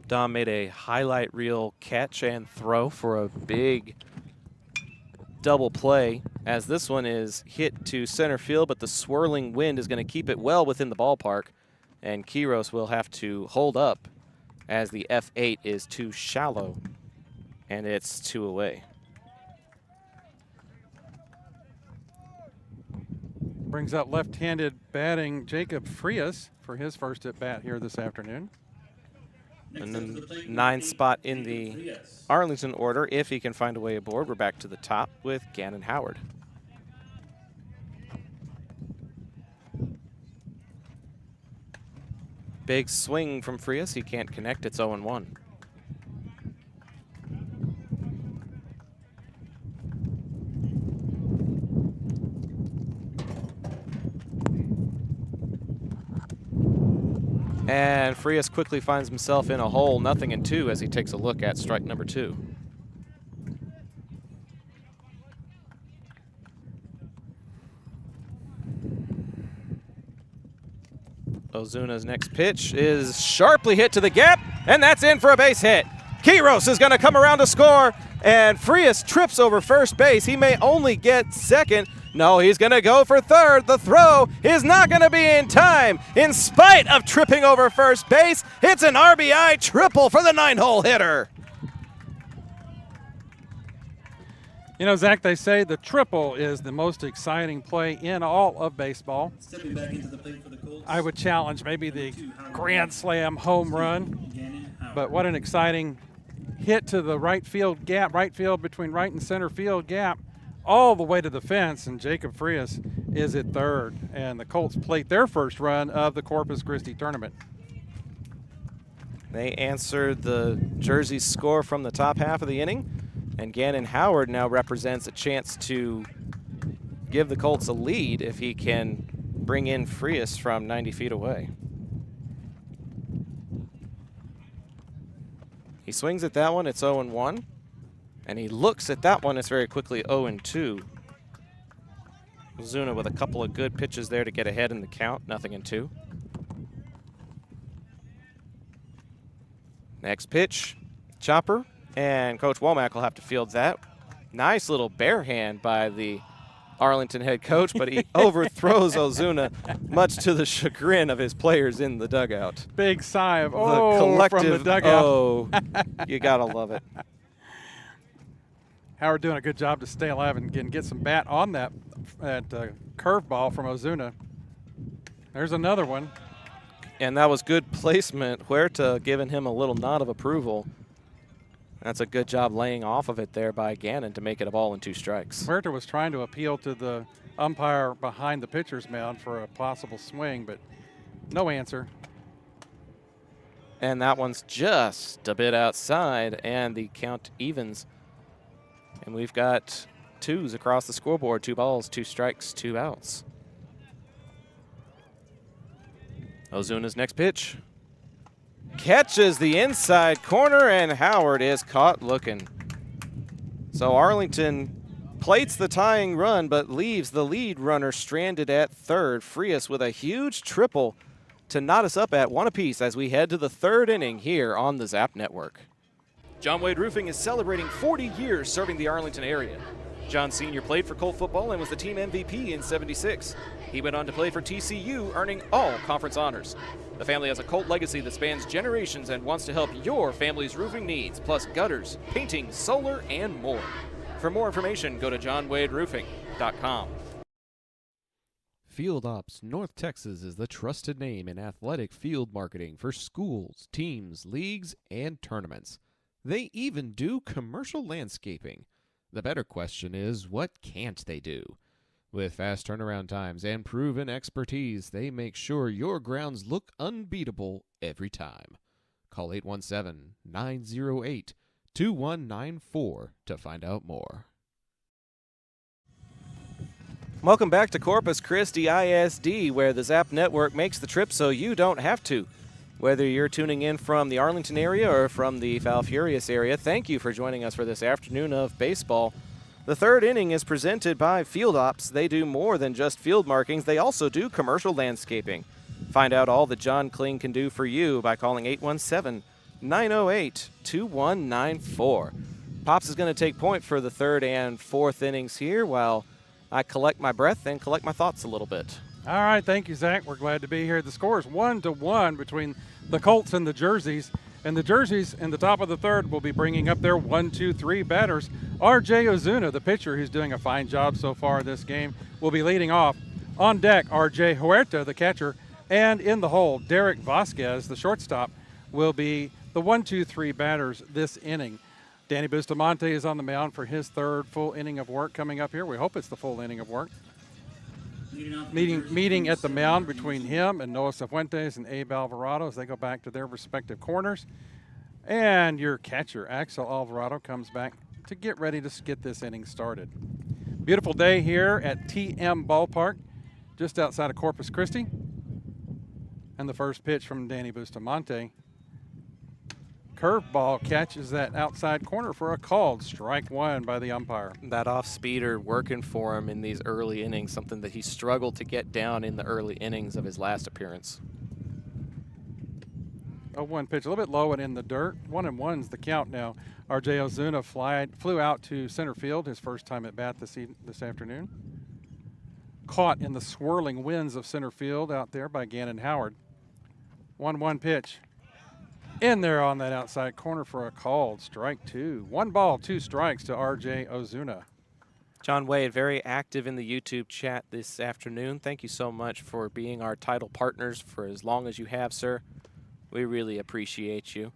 Dom made a highlight reel catch and throw for a big double play, as this one is hit to center field, but the swirling wind is going to keep it well within the ballpark, and Quiros will have to hold up as the F8 is too shallow, and it's 2 away. Brings out left-handed batting Jacob Frias for his first at-bat here this afternoon. And then 9th spot in the Arlington order, if he can find a way aboard. We're back to the top with Gannon Howard. Big swing from Frias. He can't connect. It's 0-1. And Frias quickly finds himself in a hole, 0-2, as he takes a look at strike number 2. Ozuna's next pitch is sharply hit to the gap, and that's in for a base hit. Quiros is going to come around to score, and Frias trips over first base. He may only get second. No, he's going to go for third. The throw is not going to be in time. In spite of tripping over first base, it's an RBI triple for the 9-hole hitter. You know, Zach, they say the triple is the most exciting play in all of baseball. Stepping back into the plate for the Colts. I would challenge maybe the grand slam home run, Gannon Howard. but what an exciting hit to the right field gap, right field between right and center field gap, all the way to the fence, and Jacob Frias is at third, and the Colts plate their first run of the Corpus Christi tournament. They answered the Jersey score from the top half of the inning, and Gannon Howard now represents a chance to give the Colts a lead if he can bring in Frias from 90 feet away. He swings at that one, it's 0-1. And he looks at that one, it's very quickly 0-2. Ozuna with a couple of good pitches there to get ahead in the count, 0-2. Next pitch, chopper, and Coach Womack will have to field that. Nice little bare hand by the Arlington head coach, but he overthrows Ozuna, much to the chagrin of his players in the dugout. Big sigh of The oh collective from the dugout. oh, you gotta love it. Howard doing a good job to stay alive and get some bat on that curveball from Ozuna. There's another one. And that was good placement. Huerta giving him a little nod of approval. That's a good job laying off of it there by Gannon to make it a ball and 2 strikes. Huerta was trying to appeal to the umpire behind the pitcher's mound for a possible swing, but no answer. And that one's just a bit outside, and the count evens. And we've got 2s across the scoreboard, 2 balls, 2 strikes, 2 outs. Ozuna's next pitch. Catches the inside corner, and Howard is caught looking. So Arlington plates the tying run, but leaves the lead runner stranded at third. Frias with a huge triple to knot us up at 1 apiece as we head to the 3rd inning here on the Zap Network. John Wade Roofing is celebrating 40 years serving the Arlington area. John Sr. played for Colt football and was the team MVP in '76. He went on to play for TCU, earning all conference honors. The family has a Colt legacy that spans generations and wants to help your family's roofing needs, plus gutters, painting, solar, and more. For more information, go to johnwaderoofing.com. Field Ops North Texas is the trusted name in athletic field marketing for schools, teams, leagues, and tournaments. They even do commercial landscaping. The better question is, what can't they do? With fast turnaround times and proven expertise, they make sure your grounds look unbeatable every time. Call 817-908-2194 to find out more. Welcome back to Corpus Christi ISD, where the Zap Network makes the trip so you don't have to. Whether you're tuning in from the Arlington area or from the Falfurrias area, thank you for joining us for this afternoon of baseball. The 3rd inning is presented by Field Ops. They do more than just field markings. They also do commercial landscaping. Find out all that John Kling can do for you by calling 817-908-2194. Pops is going to take point for the 3rd and 4th innings here while I collect my breath and collect my thoughts a little bit. All right, thank you, Zach. We're glad to be here. The score is 1-1 between the Colts and the Jerseys. And the Jerseys in the top of the 3rd will be bringing up their 1-2-3 batters. R.J. Ozuna, the pitcher who's doing a fine job so far this game, will be leading off. On deck, R.J. Huerta, the catcher. And in the hole, Derek Vasquez, the shortstop, will be the 1-2-3 batters this inning. Danny Bustamante is on the mound for his 3rd full inning of work coming up here. We hope it's the full inning of work. Meeting at the mound between him and Noah Cifuentes and Abe Alvarado as they go back to their respective corners. And your catcher, Axel Alvarado, comes back to get ready to get this inning started. Beautiful day here at TM Ballpark, just outside of Corpus Christi. And the first pitch from Danny Bustamante. Curveball catches that outside corner for a called strike 1 by the umpire. That off-speeder working for him in these early innings, something that he struggled to get down in the early innings of his last appearance. 0-1 pitch, a little bit low and in the dirt. 1-1's the count now. R.J. Ozuna flew out to center field, his first time at bat this afternoon. Caught in the swirling winds of center field out there by Gannon Howard. 1-1 pitch. In there on that outside corner for a called strike 2. 1 ball, 2 strikes to R.J. Ozuna. John Wade, very active in the YouTube chat this afternoon. Thank you so much for being our title partners for as long as you have, sir. We really appreciate you.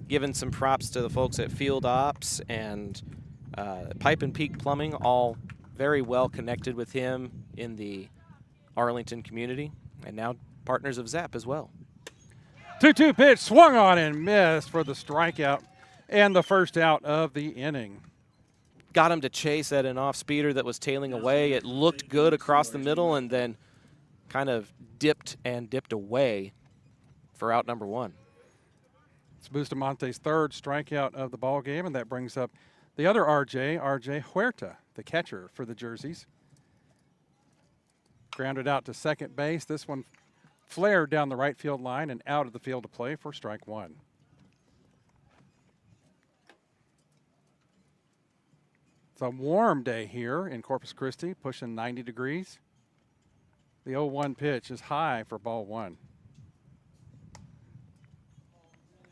Giving some props to the folks at Field Ops and Pipe and Peak Plumbing, all very well connected with him in the Arlington community, and now partners of Zap as well. 2-2 pitch, swung on and missed for the strikeout and the first out of the inning. Got him to chase at an off-speeder that was tailing away. It looked good across the middle and then kind of dipped away for out number 1. It's Bustamonte's 3rd strikeout of the ball game, and that brings up the other RJ Huerta, the catcher for the Jerseys. Grounded out to second base. This one flared down the right field line and out of the field to play for strike 1. It's a warm day here in Corpus Christi, pushing 90 degrees. The 0-1 pitch is high for ball 1.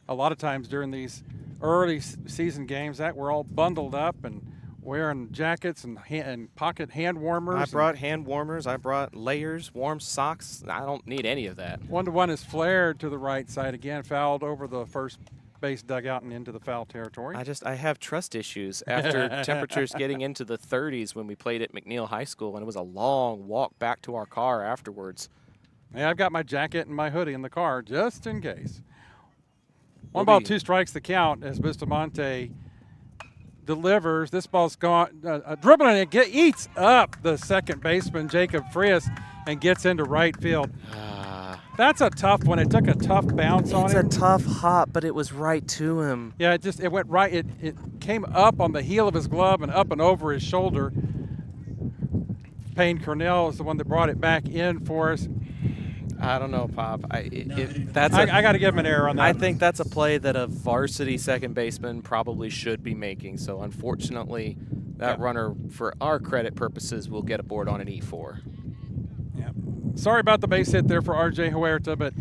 A lot of times during these early season games that we're all bundled up and wearing jackets and pocket hand warmers. I brought hand warmers. I brought layers, warm socks. I don't need any of that. 1-1 is flared to the right side again, fouled over the first base dugout and into the foul territory. I have trust issues after temperatures getting into the 30s when we played at McNeil High School, and it was a long walk back to our car afterwards. Yeah, I've got my jacket and my hoodie in the car just in case. 1 ball, 2 strikes the count as Bustamonte delivers. This ball's gone, dribbling and eats up the second baseman, Jacob Frias, and gets into right field. That's a tough one. It took a tough bounce on him. It's a tough hop, but it was right to him. Yeah, it went right. It came up on the heel of his glove and up and over his shoulder. Payne Cornell is the one that brought it back in for us. I don't know, Pop. I got to give him an error on that. I think that's a play that a varsity second baseman probably should be making. So unfortunately, that runner, for our credit purposes, will get a board on an E4. Yeah. Sorry about the base hit there for R.J. Huerta, but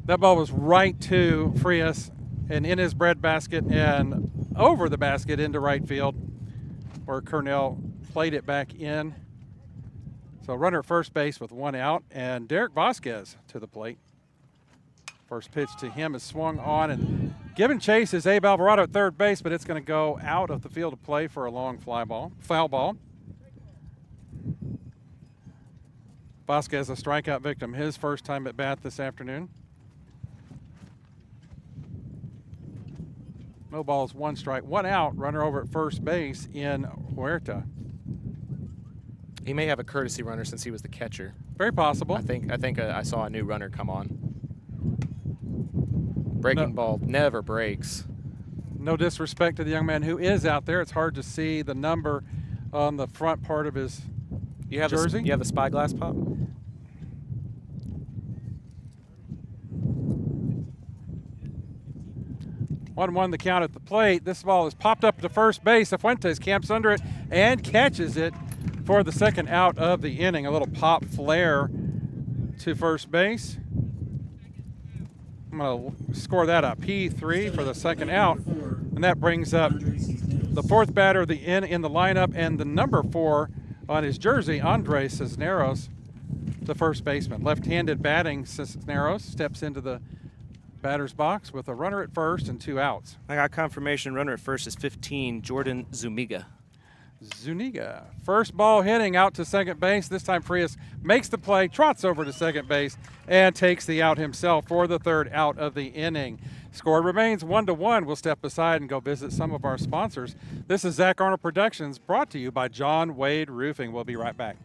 that ball was right to Frias and in his breadbasket and over the basket into right field, where Cornell played it back in. So runner at first base with 1 out, and Derek Vasquez to the plate. First pitch to him is swung on, and giving chase is Abe Alvarado at third base, but it's going to go out of the field of play for a long foul ball. Vasquez, a strikeout victim, his first time at bat this afternoon. No balls, 1 strike, 1 out. Runner over at first base in Huerta. He may have a courtesy runner since he was the catcher. Very possible. I think I saw a new runner come on. Breaking ball never breaks. No disrespect to the young man who is out there. It's hard to see the number on the front part of his jersey. You have the spyglass, Pop? 1-1 the count at the plate. This ball is popped up to first base. Fuentes camps under it and catches it for the second out of the inning. A little pop flare to first base. I'm going to score that up. P3 for the second out. And that brings up the 4th batter of the in the lineup and the number 4 on his jersey, Andre Cisneros, the first baseman. Left-handed batting, Cisneros steps into the batter's box with a runner at first and 2 outs. I got confirmation. Runner at first is 15, Jordan Zuniga. First ball hitting out to second base. This time Frias makes the play, trots over to second base, and takes the out himself for the 3rd out of the inning. Score remains 1-1. We'll step aside and go visit some of our sponsors. This is Zach Arnold Productions, brought to you by John Wade Roofing. We'll be right back.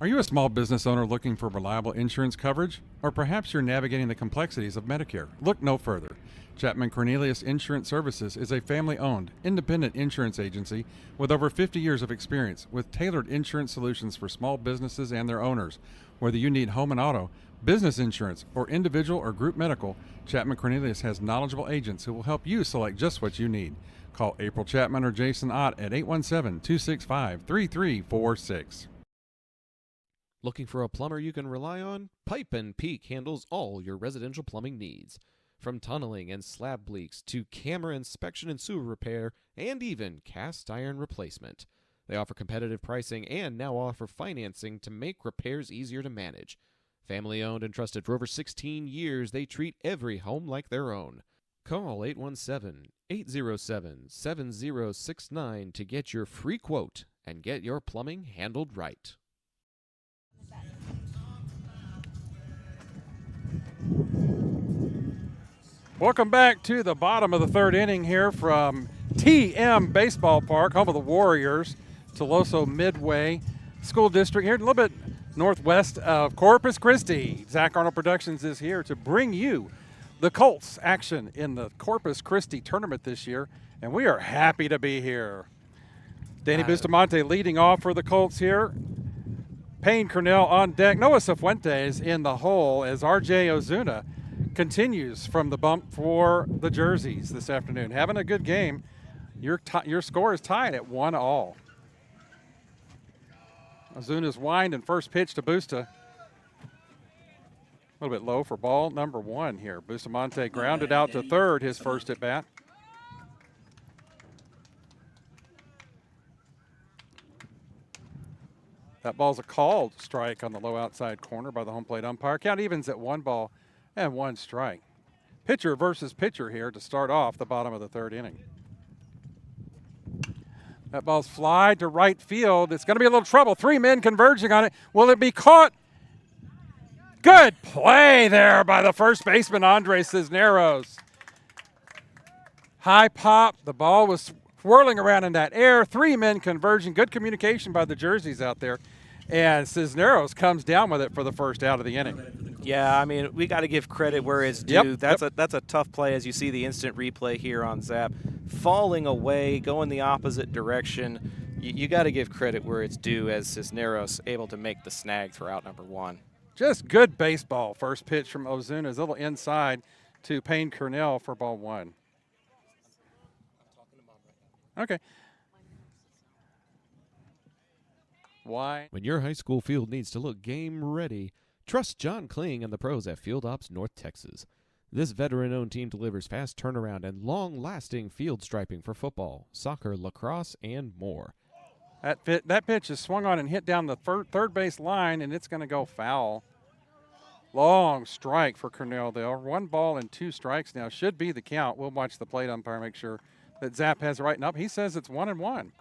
Are you a small business owner looking for reliable insurance coverage? Or perhaps you're navigating the complexities of Medicare? Look no further. Chapman Cornelius Insurance Services is a family-owned, independent insurance agency with over 50 years of experience with tailored insurance solutions for small businesses and their owners. Whether you need home and auto, business insurance, or individual or group medical, Chapman Cornelius has knowledgeable agents who will help you select just what you need. Call April Chapman or Jason Ott at 817-265-3346. Looking for a plumber you can rely on? Pipe and Peak handles all your residential plumbing needs. From tunneling and slab leaks to camera inspection and sewer repair, and even cast iron replacement. They offer competitive pricing and now offer financing to make repairs easier to manage. Family owned and trusted for over 16 years, they treat every home like their own. Call 817-807-7069 to get your free quote and get your plumbing handled right. Welcome back to the bottom of the third inning here from TM Baseball Park, home of the Warriors, Toloso Midway School District here, a little bit northwest of Corpus Christi. Zach Arnold Productions is here to bring you the Colts action in the Corpus Christi tournament this year, and we are happy to be here. Danny Bustamante leading off for the Colts here. Payne Cornell on deck. Noah Cifuentes in the hole as RJ Ozuna continues from the bump for the jerseys this afternoon. Having a good game. Your score is tied at 1-all. Ozuna's wind and first pitch to Busta. A little bit low for ball number one here. Bustamante grounded out to third, his first at bat. That ball's a called strike on the low outside corner by the home plate umpire. Count evens at 1 ball and 1 strike. Pitcher versus pitcher here to start off the bottom of the third inning. That ball's fly to right field. It's going to be a little trouble. 3 men converging on it. Will it be caught? Good play there by the first baseman, Andre Cisneros. High pop. The ball was whirling around in that air. 3 men converging. Good communication by the jerseys out there. And Cisneros comes down with it for the first out of the inning. Yeah, I mean, we got to give credit where it's due. That's a tough play, as you see the instant replay here on Zap. Falling away, going the opposite direction. You got to give credit where it's due, as Cisneros able to make the snag for out number 1. Just good baseball. First pitch from Ozuna is a little inside to Payne Cornell for ball 1. Okay. Why? When your high school field needs to look game ready, trust John Kling and the pros at Field Ops North Texas. This veteran-owned team delivers fast turnaround and long-lasting field striping for football, soccer, lacrosse, and more. That pitch is swung on and hit down the third base line, and it's going to go foul. Long strike for Cornell there. 1 ball and 2 strikes now. Should be the count. We'll watch the plate umpire make sure that Zap has it right up. He says it's 1-1.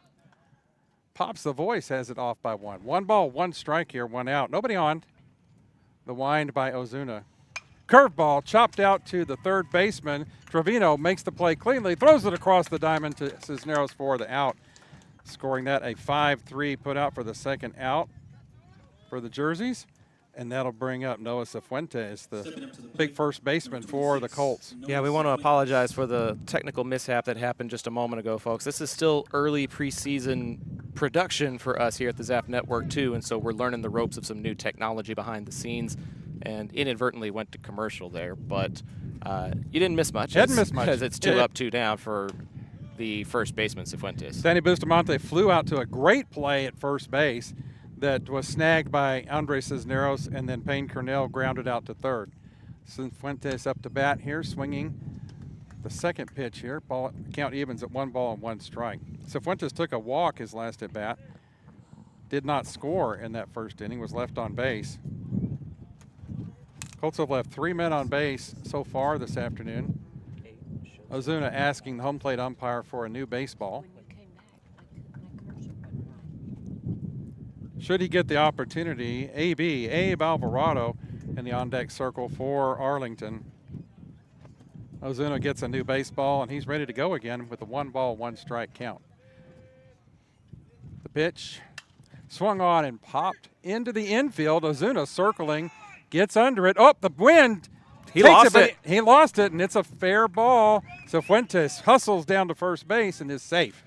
Pops the Voice has it off by 1. 1 ball, 1 strike here, 1 out. Nobody on. The wind by Ozuna. Curveball chopped out to the third baseman. Trevino makes the play cleanly, throws it across the diamond to Cisneros for the out. Scoring that a 5-3 put out for the second out for the jerseys. And that'll bring up Noah Cifuentes, the big first baseman for the Colts. Yeah, we want to apologize for the technical mishap that happened just a moment ago, folks. This is still early preseason production for us here at the Zap Network, too, and so we're learning the ropes of some new technology behind the scenes, and inadvertently went to commercial there. But you didn't miss much. Because it's 2 up, 2 down for the first baseman, Cifuentes. Danny Bustamante flew out to a great play at first base that was snagged by Andre Cisneros, and then Payne Cornell grounded out to third. Cifuentes up to bat here, swinging the second pitch here. Ball count evens at 1 ball and 1 strike. Cifuentes took a walk his last at bat. Did not score in that first inning, was left on base. Colts have left 3 men on base so far this afternoon. Ozuna asking the home plate umpire for a new baseball. Should he get the opportunity, Abe Alvarado in the on-deck circle for Arlington. Ozuna gets a new baseball, and he's ready to go again with a 1 ball, 1 strike count. The pitch, Swung on and popped into the infield. Ozuna circling, gets under it. Oh, the wind. He lost but it. He lost it, and it's a fair ball. So Fuentes hustles down to first base and is safe.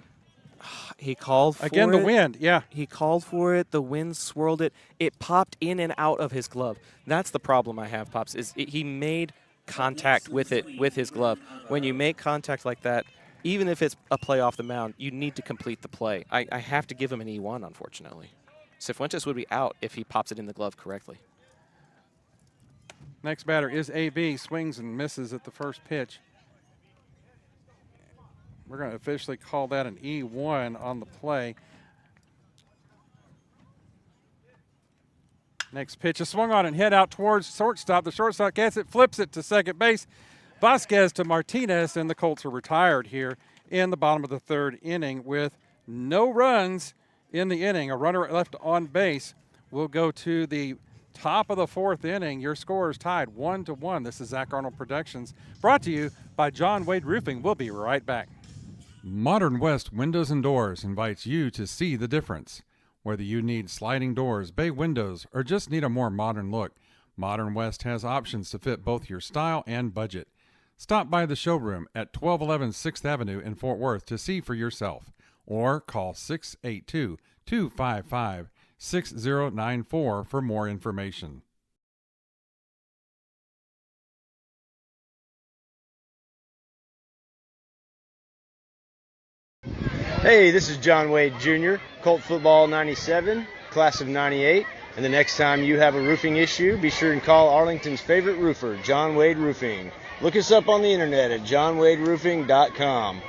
He called for Again, it. the wind, yeah. He called for it. The wind swirled it. It popped in and out of his glove. That's the problem I have, Pops, is he made contact with it with his glove. When you make contact like that, even if it's a play off the mound, you need to complete the play. I have to give him an E1, unfortunately. Cifuentes would be out if he pops it in the glove correctly. Next batter is AB. Swings and misses at the first pitch. We're going to officially call that an E1 on the play. Next pitch is swung on and hit out towards shortstop. The shortstop gets it, flips it to second base. Vasquez to Martinez, and the Colts are retired here in the bottom of the third inning with no runs in the inning. A runner left on base. We'll go to the top of the fourth inning. Your score is tied 1-1. This is Zach Arnold Productions, brought to you by John Wade Roofing. We'll be right back. Modern West Windows and Doors invites you to see the difference. Whether you need sliding doors, bay windows, or just need a more modern look, Modern West has options to fit both your style and budget. Stop by the showroom at 1211 6th Avenue in Fort Worth to see for yourself, or call 682-255-6094 for more information. Hey, this is John Wade Jr., Colt Football 97, class of 98. And the next time you have a roofing issue, be sure and call Arlington's favorite roofer, John Wade Roofing. Look us up on the internet at johnwaderoofing.com.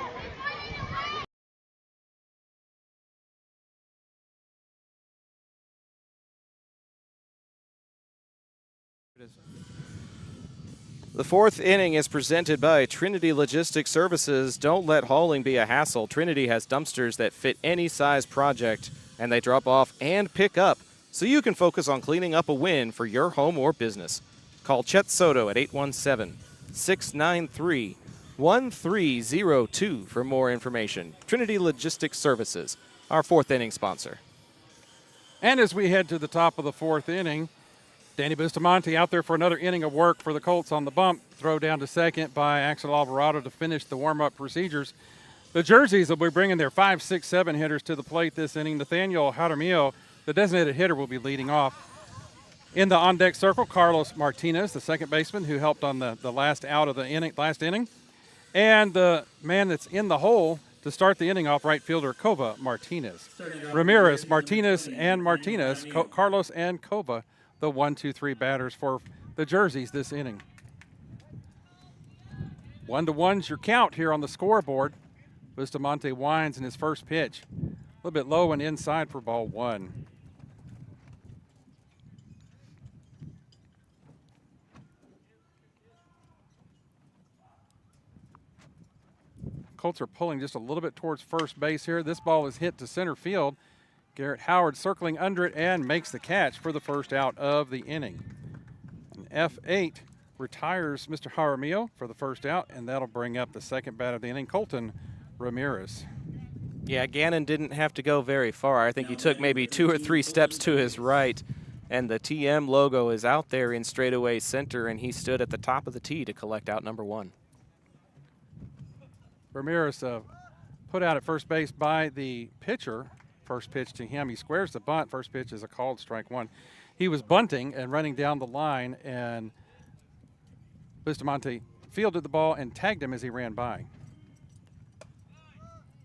The fourth inning is presented by Trinity Logistics Services. Don't let hauling be a hassle. Trinity has dumpsters that fit any size project, and they drop off and pick up, so you can focus on cleaning up a win for your home or business. Call Chet Soto at 817-693-1302 for more information. Trinity Logistics Services, our fourth inning sponsor. And as we head to the top of the fourth inning, Danny Bustamante out there for another inning of work for the Colts on the bump. Throw down to second by Axel Alvarado to finish the warm-up procedures. The Jerseys will be bringing their 5, 6, 7 hitters to the plate this inning. Nathaniel Jaramillo, the designated hitter, will be leading off. In the on-deck circle, Carlos Martinez, the second baseman who helped on the last out of the last inning. And the man that's in the hole to start the inning off, right fielder Kova Martinez. Ramirez, Martinez, and Martinez, Carlos and Kova, the 1-2-3 batters for the Jerseys this inning. 1-1's your count here on the scoreboard. Bustamante winds in his first pitch. A little bit low and inside for ball one. Colts are pulling just a little bit towards first base here. This ball is hit to center field. Garrett Howard circling under it and makes the catch for the first out of the inning. And F8 retires Mr. Jaramillo for the first out, and that'll bring up the second bat of the inning, Colton Ramirez. Yeah, Gannon didn't have to go very far. I think he took maybe 2 or 3 steps to his right, and the TM logo is out there in straightaway center, and he stood at the top of the tee to collect out number 1. Ramirez put out at first base by the pitcher. First pitch to him. He squares the bunt. First pitch is a called strike one. He was bunting and running down the line, and Bustamante fielded the ball and tagged him as he ran by.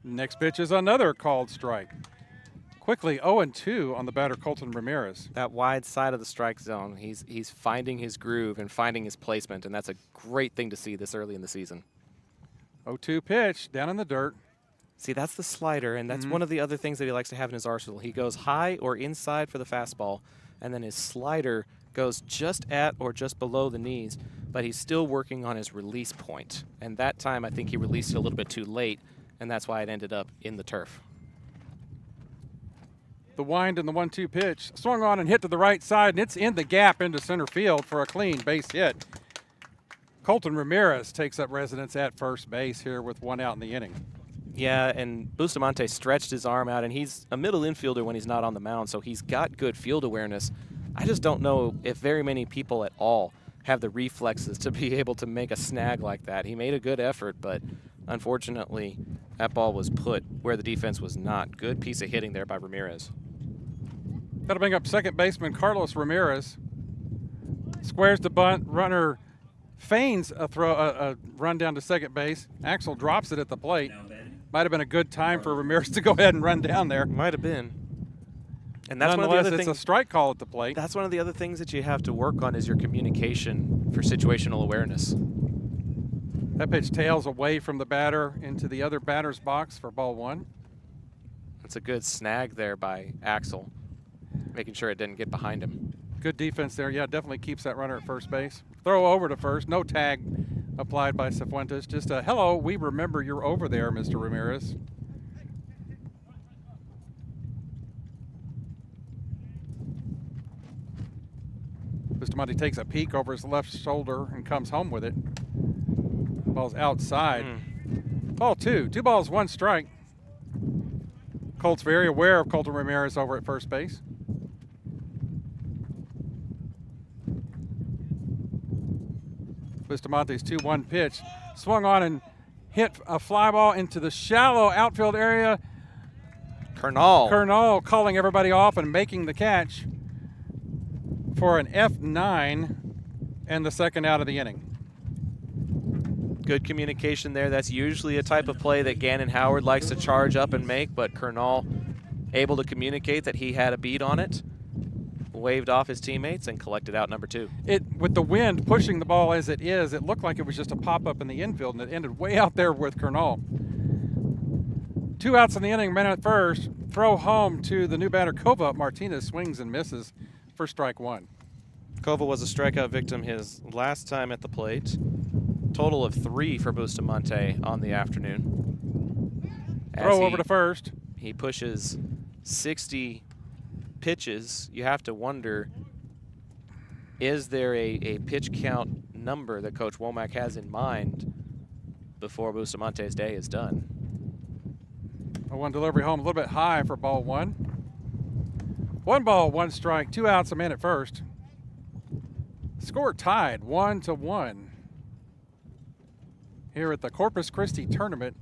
Next pitch is another called strike. Quickly 0-2 on the batter Colton Ramirez. That wide side of the strike zone, he's finding his groove and finding his placement, and that's a great thing to see this early in the season. 0-2 pitch down in the dirt. See, that's the slider, and that's one of the other things that he likes to have in his arsenal. He goes high or inside for the fastball, and then his slider goes just at or just below the knees, but he's still working on his release point. And that time, I think he released it a little bit too late, and that's why it ended up in the turf. The wind and the 1-2 pitch. Swung on and hit to the right side, and it's in the gap into center field for a clean base hit. Colton Ramirez takes up residence at first base here with 1 out in the inning. Yeah, and Bustamante stretched his arm out, and he's a middle infielder when he's not on the mound, so he's got good field awareness. I just don't know if very many people at all have the reflexes to be able to make a snag like that. He made a good effort, but unfortunately, that ball was put where the defense was not. Good piece of hitting there by Ramirez. That'll bring up second baseman Carlos Ramirez. Squares the bunt. Runner feigns a run down to second base. Axel drops it at the plate. Might have been a good time for Ramirez to go ahead and run down there. Might have been. And that's one of the Nonetheless, other it's things. a strike call at the plate. That's one of the other things that you have to work on is your communication for situational awareness. That pitch tails away from the batter into the other batter's box for ball one. That's a good snag there by Axel, making sure it didn't get behind him. Good defense there. Yeah, definitely keeps that runner at first base. Throw over to first. No tag applied by Cifuentes. Just a hello, we remember you're over there, Mr. Ramirez. Bustamante takes a peek over his left shoulder and comes home with it. Ball's outside. Ball two. 2 balls, 1 strike. Colt's very aware of Colton Ramirez over at first base. Bustamante's 2-1 pitch. Swung on and hit a fly ball into the shallow outfield area. Kernal calling everybody off and making the catch for an F9 and the second out of the inning. Good communication there. That's usually a type of play that Gannon Howard likes to charge up and make, but Kernal able to communicate that he had a beat on it, waved off his teammates, and collected out number 2. With the wind pushing the ball as it is, it looked like it was just a pop-up in the infield, and it ended way out there with Kernal. 2 outs in the inning, man at first. Throw home to the new batter, Kova. Martinez swings and misses for strike 1. Kova was a strikeout victim his last time at the plate. Total of 3 for Bustamante on the afternoon. Throw over to first. He pushes 60 pitches. You have to wonder, is there a pitch count number that Coach Womack has in mind before Bustamante's day is done? A 1 delivery home, a little bit high for ball 1. 1 ball, 1 strike, 2 outs, a man at first. Score tied 1-1 here at the Corpus Christi tournament,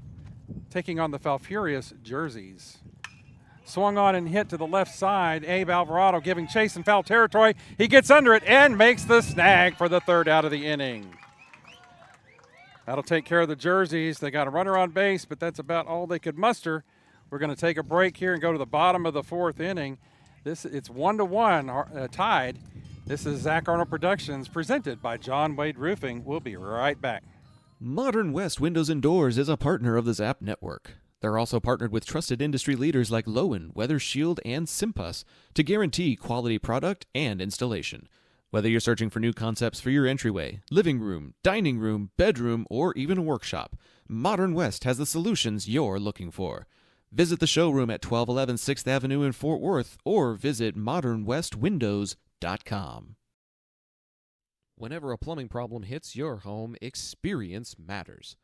taking on the Falfurrias jerseys. Swung on and hit to the left side. Abe Alvarado giving chase in foul territory. He gets under it and makes the snag for the 3rd out of the inning. That'll take care of the jerseys. They got a runner on base, but that's about all they could muster. We're going to take a break here and go to the bottom of the 4th inning. It's 1-1 tied. This is Zach Arnold Productions presented by John Wade Roofing. We'll be right back. Modern West Windows and Doors is a partner of the Zap Network. They're also partnered with trusted industry leaders like Lowen, Weather Shield, and Simpus to guarantee quality product and installation. Whether you're searching for new concepts for your entryway, living room, dining room, bedroom, or even a workshop, Modern West has the solutions you're looking for. Visit the showroom at 1211 6th Avenue in Fort Worth or visit modernwestwindows.com. Whenever a plumbing problem hits your home, experience matters.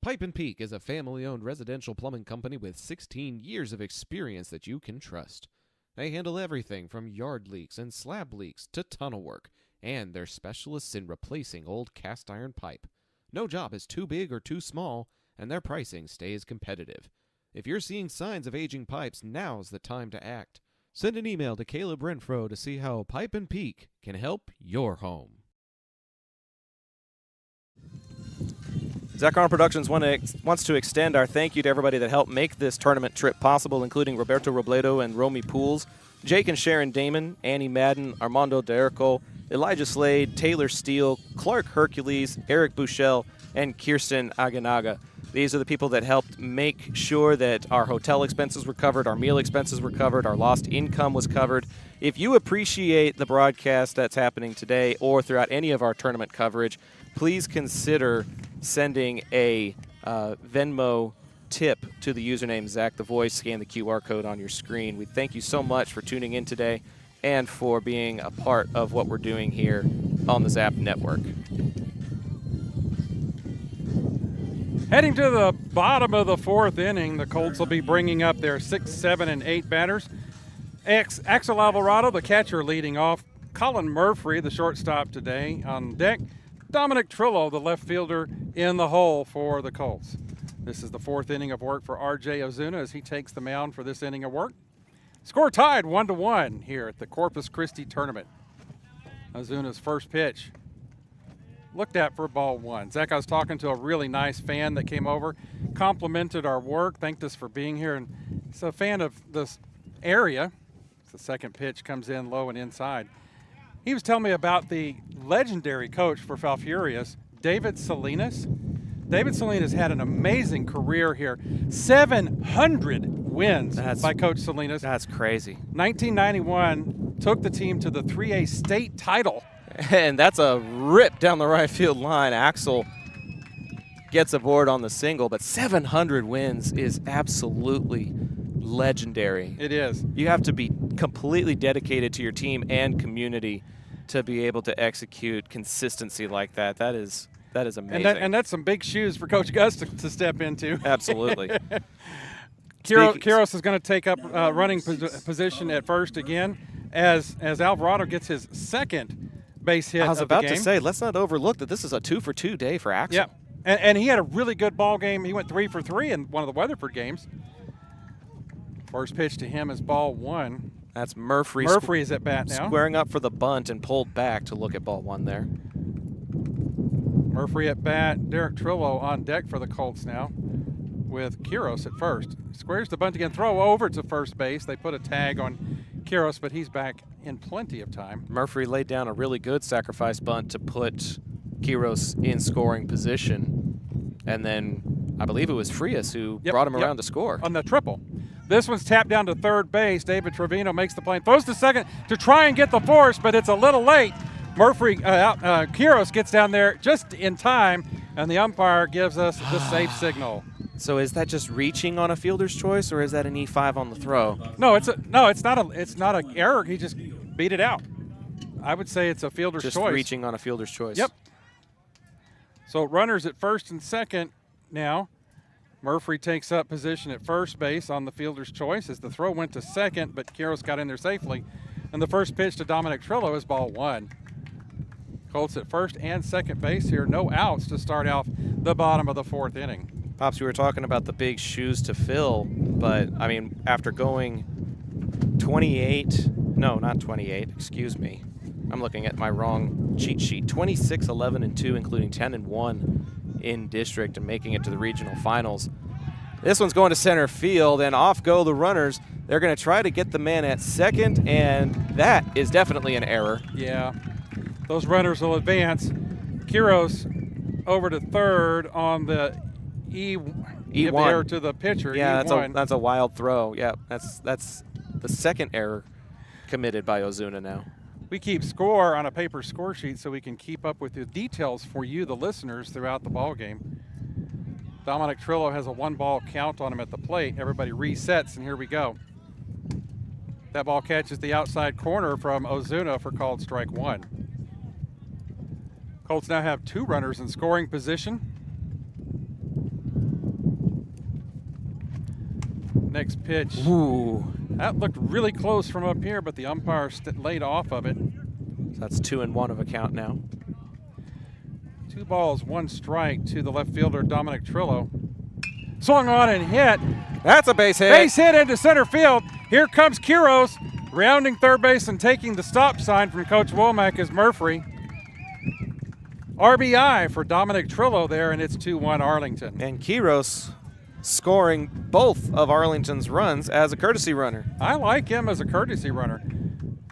Pipe & Peak is a family-owned residential plumbing company with 16 years of experience that you can trust. They handle everything from yard leaks and slab leaks to tunnel work, and they're specialists in replacing old cast iron pipe. No job is too big or too small, and their pricing stays competitive. If you're seeing signs of aging pipes, now's the time to act. Send an email to Caleb Renfro to see how Pipe & Peak can help your home. Zach Arnold Productions wants to extend our thank you to everybody that helped make this tournament trip possible, including Roberto Robledo and Romy Pools, Jake and Sharon Damon, Annie Madden, Armando Derrico, Elijah Slade, Taylor Steele, Clark Hercules, Eric Bouchel, and Kirsten Aganaga. These are the people that helped make sure that our hotel expenses were covered, our meal expenses were covered, our lost income was covered. If you appreciate the broadcast that's happening today or throughout any of our tournament coverage, please consider sending a Venmo tip to the username Zach the Voice. Scan the QR code on your screen. We thank you so much for tuning in today and for being a part of what we're doing here on the Zap Network. Heading to the bottom of the fourth inning, the Colts will be bringing up their 6, 7, and 8 batters. Axel Alvarado, the catcher, leading off. Colin Murphy, the shortstop today, on deck. Dominic Trillo, the left fielder, in the hole for the Colts. This is the fourth inning of work for R.J. Ozuna as he takes the mound for this inning of work. Score tied 1-1 here at the Corpus Christi tournament. Ozuna's first pitch looked at for ball one. Zach, I was talking to a really nice fan that came over, complimented our work, thanked us for being here, and he's a fan of this area. The second pitch comes in low and inside. He was telling me about the legendary coach for Falfurrias, David Salinas. David Salinas had an amazing career here. 700 wins by Coach Salinas. That's crazy. 1991 took the team to the 3A state title. And that's a rip down the right field line. Axel gets aboard on the single, but 700 wins is absolutely legendary. It is. You have to be completely dedicated to your team and community to be able to execute consistency like that. That is amazing. And that's some big shoes for Coach Gus to step into. Absolutely. Quiros is going to take up running position at first again as Alvarado gets his second base hit. I was of the about game. to say, let's not overlook that this is a 2-for-2 day for Axel. Yeah, and he had a really good ball game. He went 3 for 3 in one of the Weatherford games. First pitch to him is ball one. That's Murphy. Murphy is at bat now. Squaring up for the bunt and pulled back to look at ball one there. Murphy at bat. Derek Trillo on deck for the Colts now with Quiros at first. Squares the bunt again. Throw over to first base. They put a tag on Quiros, but he's back in plenty of time. Murphy laid down a really good sacrifice bunt to put Quiros in scoring position. And then I believe it was Frias who brought him around to score. On the triple. This one's tapped down to third base. David Trevino makes the play. Throws to second to try and get the force, but it's a little late. Quiros gets down there just in time, and the umpire gives us the safe signal. So is that just reaching on a fielder's choice, or is that an E5 on the throw? No, it's not an error. He just beat it out. I would say it's a fielder's choice. Just reaching on a fielder's choice. Yep. So runners at first and second now. Murphy takes up position at first base on the fielder's choice as the throw went to second, but Quiros got in there safely. And the first pitch to Dominic Trillo is ball one. Colts at first and second base here. No outs to start off the bottom of the fourth inning. Pops, we were talking about the big shoes to fill, but, I mean, after going 28, I'm looking at my wrong cheat sheet. 26, 11, and 2, including 10 and 1 in district and making it to the regional finals. This one's going to center field, and off go the runners. They're going to try to get the man at second, and that is definitely an error. Yeah, those runners will advance. Quiros over to third on the E1 error to the pitcher. Yeah, E1. that's a wild throw. Yeah, that's the second error committed by Ozuna now. We keep score on a paper score sheet so we can keep up with the details for you, the listeners, throughout the ball game. Dominic Trillo has a 1-ball count on him at the plate. Everybody resets, and here we go. That ball catches the outside corner from Ozuna for called strike one. Colts now have 2 runners in scoring position. Next pitch. Ooh. That looked really close from up here, but the umpire laid off of it. So that's 2 and 1 of a count now. 2 balls, 1 strike to the left fielder, Dominic Trillo. Swung on and hit. That's a base hit. Base hit into center field. Here comes Quiros, rounding third base and taking the stop sign from Coach Womack is Murphy. RBI for Dominic Trillo there, and it's 2-1 Arlington. And Quiros scoring both of Arlington's runs as a courtesy runner. I like him as a courtesy runner.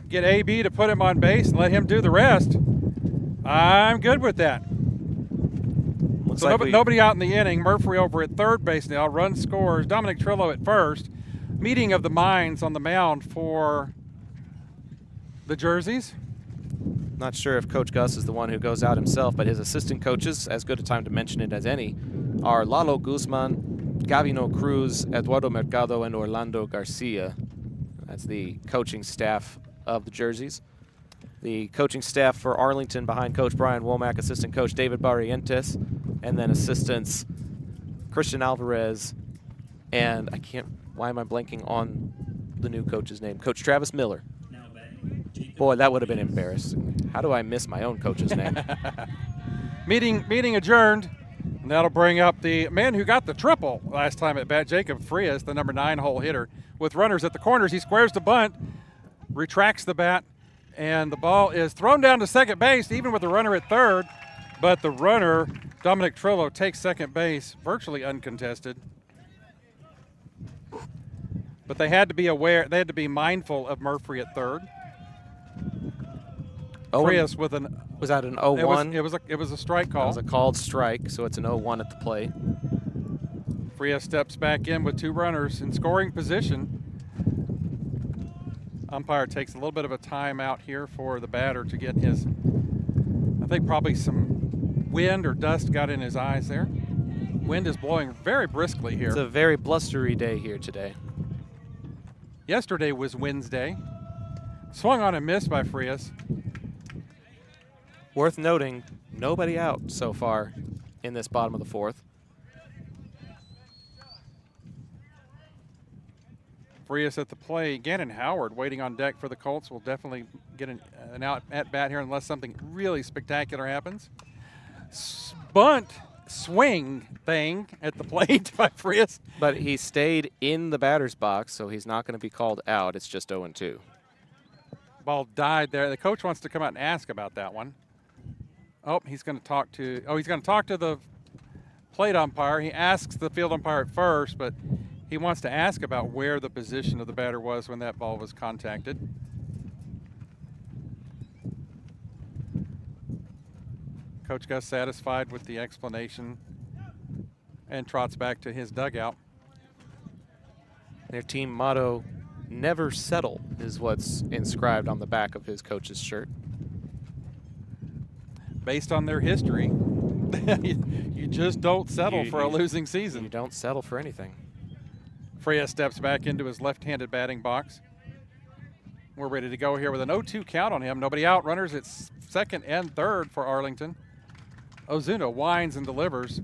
Get AB to put him on base and let him do the rest. I'm good with that. Looks So like nobody out in the inning. Murphy over at third base now. Run scores. Dominic Trillo at first. Meeting of the minds on the mound for the jerseys. Not sure if Coach Gus is the one who goes out himself, but his assistant coaches, as good a time to mention it as any, are Lalo Guzman, Gavino Cruz, Eduardo Mercado, and Orlando Garcia. That's the coaching staff of the jerseys. The coaching staff for Arlington behind Coach Brian Womack, assistant coach David Barrientos, and then assistants Christian Alvarez, and why am I blanking on the new coach's name? Coach Travis Miller. Now batting, Jacob. Boy, that would have been embarrassing. How do I miss my own coach's name? Meeting adjourned. And that'll bring up the man who got the triple last time at bat, Jacob Frias, the number 9 hole hitter. With runners at the corners, he squares the bunt, retracts the bat, and the ball is thrown down to second base, even with the runner at third. But the runner, Dominic Trillo, takes second base, virtually uncontested. But they had to be aware, they had to be mindful of Murphy at third. Frias with an Was that an 0-1? It was a strike call. It was a called strike, so it's an 0-1 at the plate. Frias steps back in with 2 runners in scoring position. Umpire takes a little bit of a timeout here for the batter to get his, I think probably some wind or dust got in his eyes there. Wind is blowing very briskly here. It's a very blustery day here today. Yesterday was Wednesday. Swung on and missed by Frias. Worth noting, nobody out so far in this bottom of the 4th. Frias at the plate. Gannon Howard waiting on deck for the Colts will definitely get an out at bat here unless something really spectacular happens. Bunt swing thing at the plate by Frias. But he stayed in the batter's box, so he's not going to be called out. It's just 0-2. Ball died there. The coach wants to come out and ask about that one. Oh, he's going to talk to the plate umpire. He asks the field umpire at first, but he wants to ask about where the position of the batter was when that ball was contacted. Coach Gus satisfied with the explanation and trots back to his dugout. Their team motto, never settle, is what's inscribed on the back of his coach's shirt. Based on their history, you just don't settle for a losing season. You don't settle for anything. Frias steps back into his left-handed batting box. We're ready to go here with an 0-2 count on him. Nobody out. Runners at second and third for Arlington. Ozuna winds and delivers. A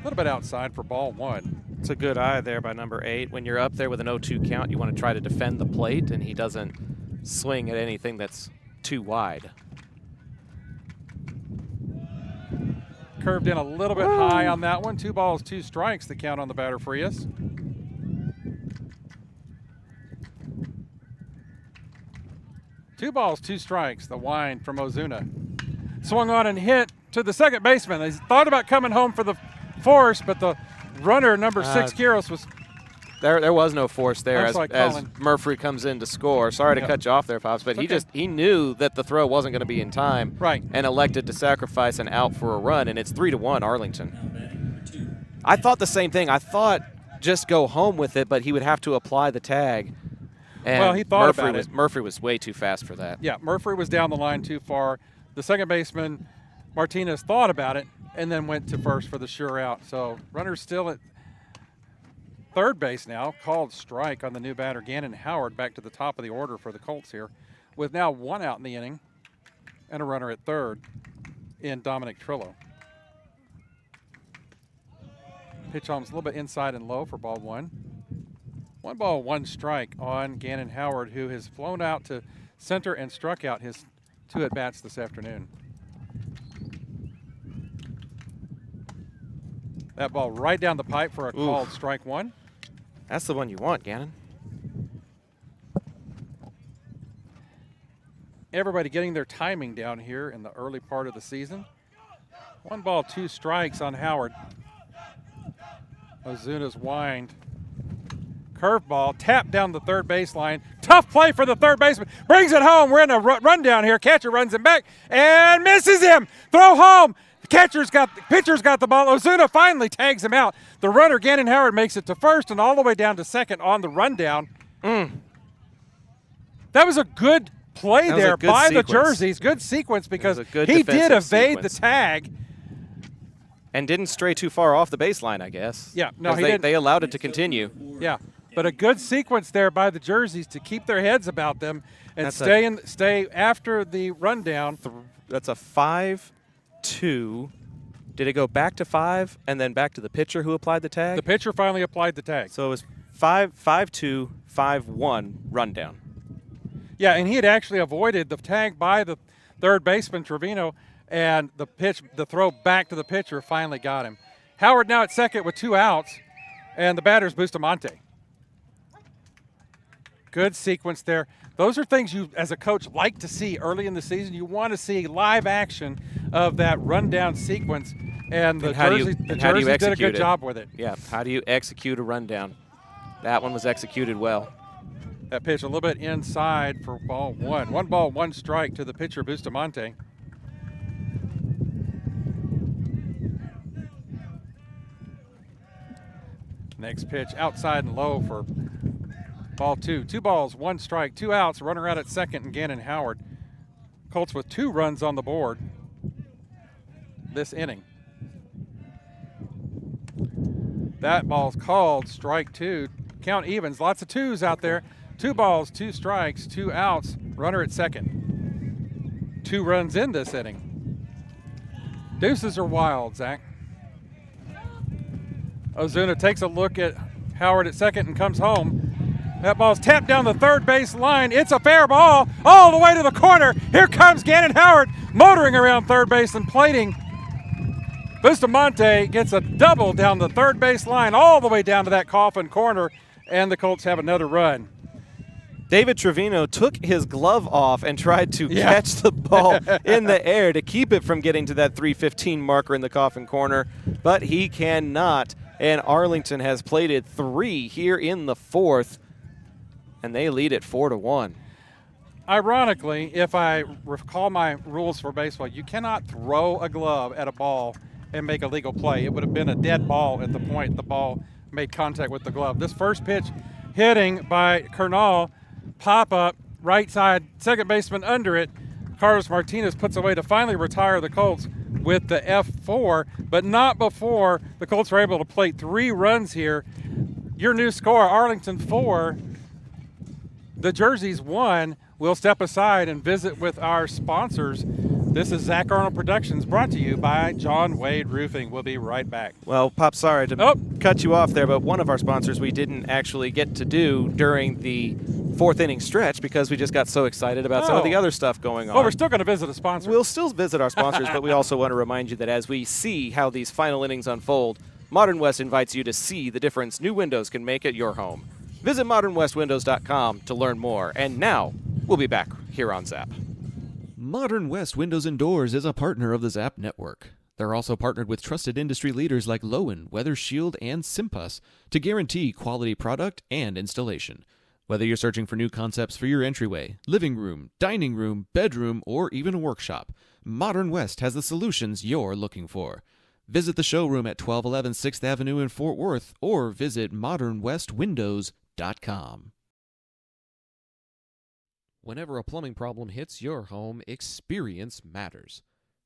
little bit outside for ball 1. It's a good eye there by number 8. When you're up there with an 0-2 count, you want to try to defend the plate, and he doesn't swing at anything that's too wide. Curved in a little bit high on that one. 2 balls, 2 strikes, the count on the batter Frias. Two balls, 2 strikes, the wind from Ozuna. Swung on and hit to the second baseman. They thought about coming home for the force, but the runner, number 6, Kiros, was... There was no force there as Colin. Murphy comes in to score. Sorry to cut you off there, Pops, but he knew that the throw wasn't going to be in time, right, and elected to sacrifice an out for a run, and it's 3-1 Arlington. Now batting, number 2. I thought the same thing. I thought just go home with it, but he would have to apply the tag. And well, he thought about it. Murphy was way too fast for that. Yeah, Murphy was down the line too far. The second baseman, Martinez, thought about it and then went to first for the sure out. So runners still at third base now. Called strike on the new batter, Gannon Howard, back to the top of the order for the Colts here, with now 1 out in the inning and a runner at third in Dominic Trillo. Pitch arm's a little bit inside and low for ball 1. 1 ball, 1 strike on Gannon Howard, who has flown out to center and struck out his 2 at-bats this afternoon. That ball right down the pipe for a called strike 1. That's the one you want, Gannon. Everybody getting their timing down here in the early part of the season. 1 ball, 2 strikes on Howard. Ozuna's wind. Curveball, tap down the third baseline. Tough play for the third baseman. Brings it home. We're in a run down here. Catcher runs him back and misses him. Throw home. The pitcher's got the ball. Ozuna finally tags him out. The runner, Gannon Howard, makes it to first and all the way down to second on the rundown. That was a good play there by the Jerseys. Good sequence because he did evade the tag. And didn't stray too far off the baseline, I guess. Yeah, no, he didn't. They allowed it to continue. Yeah, but a good sequence there by the Jerseys to keep their heads about them and stay after the rundown. That's a 5-2 Did it go back to 5 and then back to the pitcher who applied the tag? The pitcher finally applied the tag. So it was 5-2, 5-1 rundown. Yeah, and he had actually avoided the tag by the third baseman, Trevino, and the throw back to the pitcher finally got him. Howard now at second with 2 outs, and the batter's Bustamante. Good sequence there. Those are things you, as a coach, like to see early in the season. You want to see live action of that rundown sequence, and the Jersey did a good job with it. Yeah, how do you execute a rundown? That one was executed well. That pitch a little bit inside for ball 1. 1 ball, 1 strike to the pitcher, Bustamante. Next pitch outside and low for ball 2. 2 balls, 1 strike, 2 outs, runner out at second, and Gannon Howard. Colts with 2 runs on the board this inning. That ball's called strike 2. Count evens, lots of 2s out there. 2 balls, 2 strikes, 2 outs, runner at second. 2 runs in this inning. Deuces are wild, Zach. Ozuna takes a look at Howard at second and comes home. That ball's tapped down the third base line. It's a fair ball all the way to the corner. Here comes Gannon Howard motoring around third base and plating. Bustamante gets a double down the third base line all the way down to that coffin corner, and the Colts have another run. David Trevino took his glove off and tried to catch the ball in the air to keep it from getting to that 3:15 marker in the coffin corner, but he cannot. And Arlington has plated 3 here in the 4th, and they lead it 4-1. Ironically, if I recall my rules for baseball, you cannot throw a glove at a ball and make a legal play. It would have been a dead ball at the point the ball made contact with the glove. This first pitch hitting by Kernal, pop up, right side, second baseman under it. Carlos Martinez puts away to finally retire the Colts with the F4, but not before the Colts were able to plate 3 runs here. Your new score, Arlington 4, the Jerseys 1. We'll step aside and visit with our sponsors. This is Zach Arnold Productions, brought to you by John Wade Roofing. We'll be right back. Well, Pop, sorry to cut you off there, but one of our sponsors we didn't actually get to do during the 4th inning stretch because we just got so excited about some of the other stuff going on. Well, we're still going to visit a sponsor. We'll still visit our sponsors, but we also want to remind you that as we see how these final innings unfold, Modern West invites you to see the difference new windows can make at your home. Visit modernwestwindows.com to learn more. And now, we'll be back here on Zap. Modern West Windows and Doors is a partner of the Zap Network. They're also partnered with trusted industry leaders like Lowen, Weather Shield, and Simpus to guarantee quality product and installation. Whether you're searching for new concepts for your entryway, living room, dining room, bedroom, or even a workshop, Modern West has the solutions you're looking for. Visit the showroom at 1211 6th Avenue in Fort Worth or visit modernwestwindows.com. Whenever a plumbing problem hits your home, experience matters.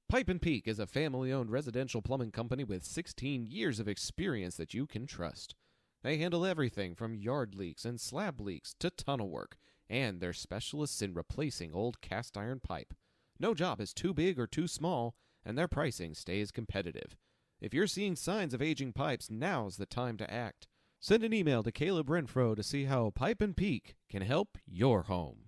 Pipe & Peak is a family-owned residential plumbing company with 16 years of experience that you can trust. They handle everything from yard leaks and slab leaks to tunnel work, and they're specialists in replacing old cast iron pipe. No job is too big or too small, and their pricing stays competitive. If you're seeing signs of aging pipes, now's the time to act. Send an email to Caleb Renfro to see how Pipe & Peak can help your home.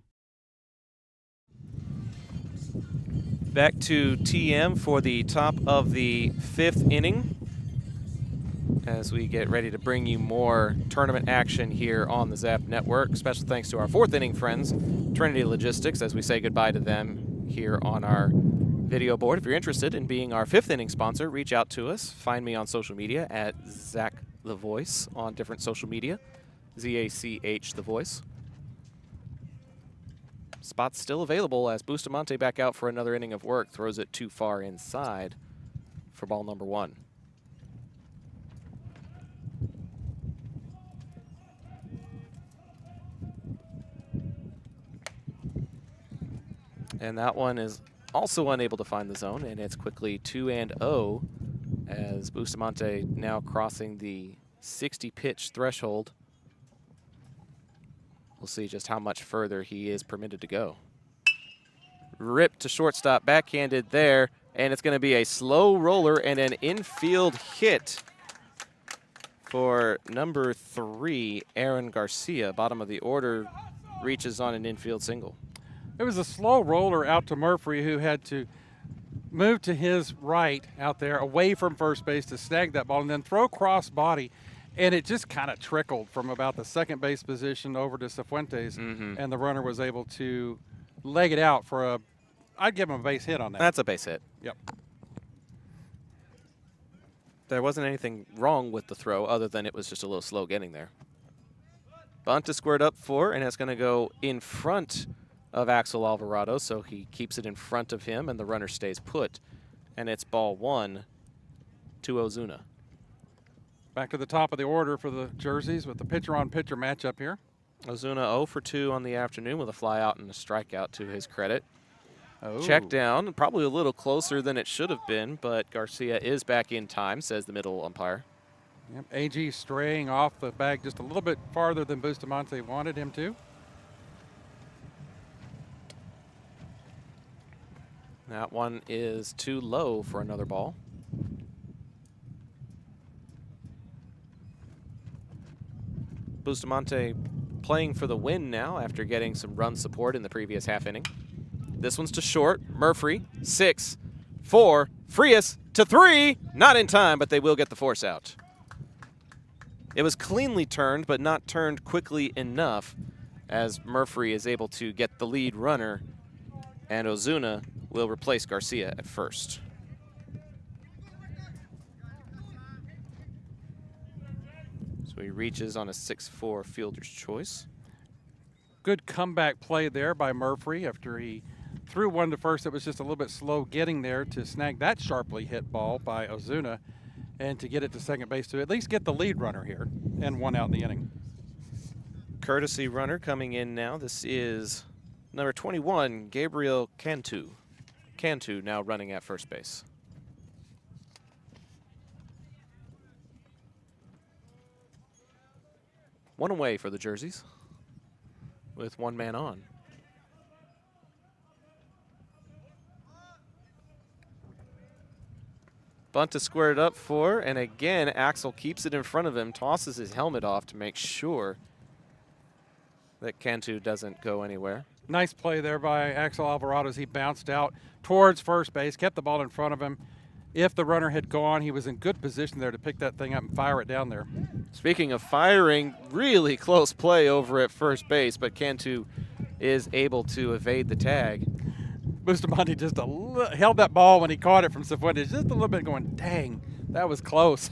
Back to TM for the top of the 5th inning as we get ready to bring you more tournament action here on the Zap Network. Special thanks to our 4th inning friends, Trinity Logistics, as we say goodbye to them here on our video board. If you're interested in being our 5th inning sponsor, reach out to us. Find me on social media at Zach the Voice on different social media, ZACH the Voice. Spot's still available as Bustamante back out for another inning of work. Throws it too far inside for ball number 1. And that one is also unable to find the zone, and it's quickly 2-0 as Bustamante now crossing the 60-pitch threshold. We'll see just how much further he is permitted to go. Ripped to shortstop, backhanded there. And it's going to be a slow roller and an infield hit for number 3, Aaron Garcia. Bottom of the order reaches on an infield single. It was a slow roller out to Murphy, who had to move to his right out there away from first base to snag that ball and then throw cross body. And it just kind of trickled from about the second base position over to Cifuentes, and the runner was able to leg it out for I'd give him a base hit on that. That's a base hit. Yep. There wasn't anything wrong with the throw other than it was just a little slow getting there. Bunt is squared up for, and it's going to go in front of Axel Alvarado, so he keeps it in front of him, and the runner stays put. And it's ball 1 to Ozuna. Back to the top of the order for the jerseys with the pitcher-on-pitcher matchup here. Ozuna 0 for 2 on the afternoon with a fly out and a strikeout to his credit. Oh. Check down, probably a little closer than it should have been, but Garcia is back in time, says the middle umpire. Yep. AG straying off the bag just a little bit farther than Bustamante wanted him to. That one is too low for another ball. Bustamante playing for the win now after getting some run support in the previous half inning. This one's to short. Murphy, 6, 4, Frias to 3. Not in time, but they will get the force out. It was cleanly turned, but not turned quickly enough, as Murphy is able to get the lead runner, and Ozuna will replace Garcia at first. So he reaches on a 6-4 fielder's choice. Good comeback play there by Murphy after he threw one to first. It was just a little bit slow getting there to snag that sharply hit ball by Ozuna and to get it to second base to at least get the lead runner here and one out in the inning. Courtesy runner coming in now. This is number 21, Gabriel Cantu. Cantu now running at first base. One away for the jerseys with one man on. Bunt is squared up for, and again, Axel keeps it in front of him, tosses his helmet off to make sure that Cantu doesn't go anywhere. Nice play there by Axel Alvarado as he bounced out towards first base, kept the ball in front of him. If the runner had gone, he was in good position there to pick that thing up and fire it down there. Speaking of firing, really close play over at first base, but Cantu is able to evade the tag. Bustamante just held that ball when he caught it from Cifuentes, just a little bit going, dang, that was close.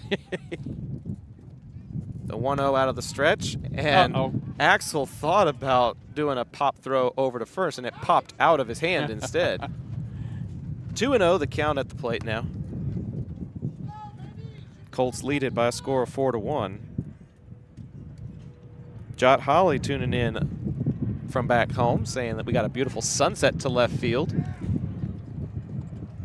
The 1-0 out of the stretch, and Axel thought about doing a pop throw over to first, and it popped out of his hand instead. 2-0, the count at the plate now. Colts lead it by a score of 4-1. Jot Holly tuning in from back home, saying that we got a beautiful sunset to left field.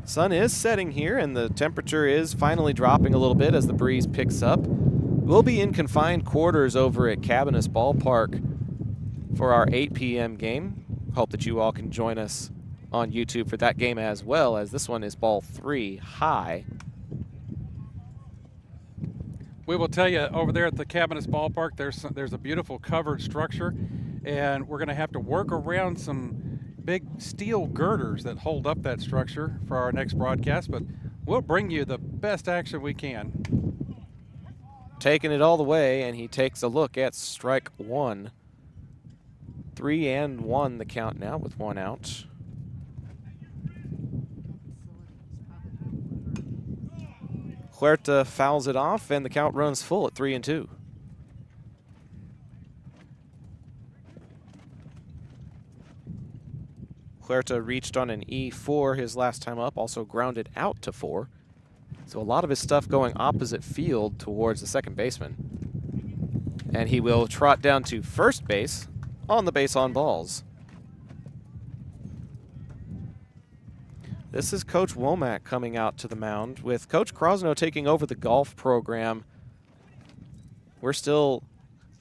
Sun is setting here, and the temperature is finally dropping a little bit as the breeze picks up. We'll be in confined quarters over at Cabinus Ballpark for our 8 p.m. game. Hope that you all can join us on YouTube for that game as well, as this one is ball 3 high. We will tell you over there at the Cabinus Ballpark, there's a beautiful covered structure, and we're going to have to work around some big steel girders that hold up that structure for our next broadcast, but we'll bring you the best action we can. Taking it all the way, and he takes a look at strike 1. 3-1 the count now with 1 out. Huerta fouls it off, and the count runs full at 3-2. Huerta reached on an E4 his last time up, also grounded out to 4. So a lot of his stuff going opposite field towards the second baseman. And he will trot down to first base on the base on balls. This is Coach Womack coming out to the mound with Coach Krosno taking over the golf program. We're still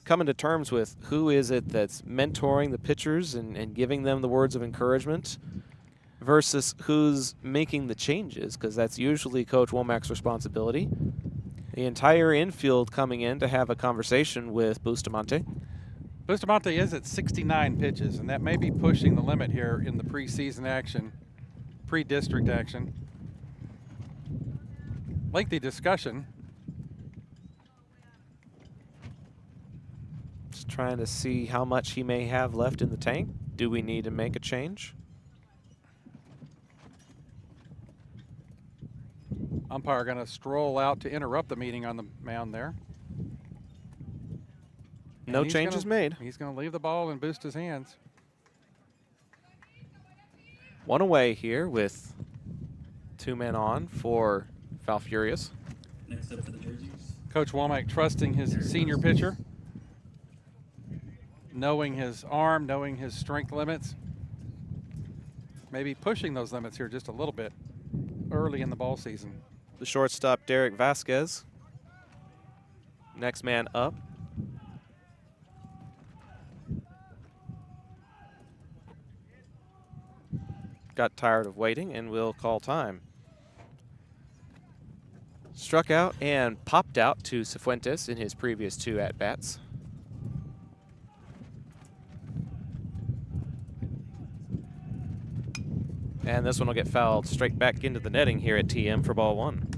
coming to terms with who is it that's mentoring the pitchers and giving them the words of encouragement versus who's making the changes, because that's usually Coach Womack's responsibility. The entire infield coming in to have a conversation with Bustamante. Bustamante is at 69 pitches, and that may be pushing the limit here in the preseason action, pre-district action. Lengthy discussion. Just trying to see how much he may have left in the tank. Do we need to make a change? Umpire going to stroll out to interrupt the meeting on the mound there. No changes made. He's going to leave the ball in Busta's hands. One away here with 2 men on for Falfurrias. Next up for the jerseys. Coach Womack trusting his senior pitcher, knowing his arm, knowing his strength limits, maybe pushing those limits here just a little bit early in the ball season. The shortstop, Derek Vasquez. Next man up. Got tired of waiting and will call time. Struck out and popped out to Cifuentes in his previous 2 at-bats. And this one will get fouled straight back into the netting here at TM for ball 1.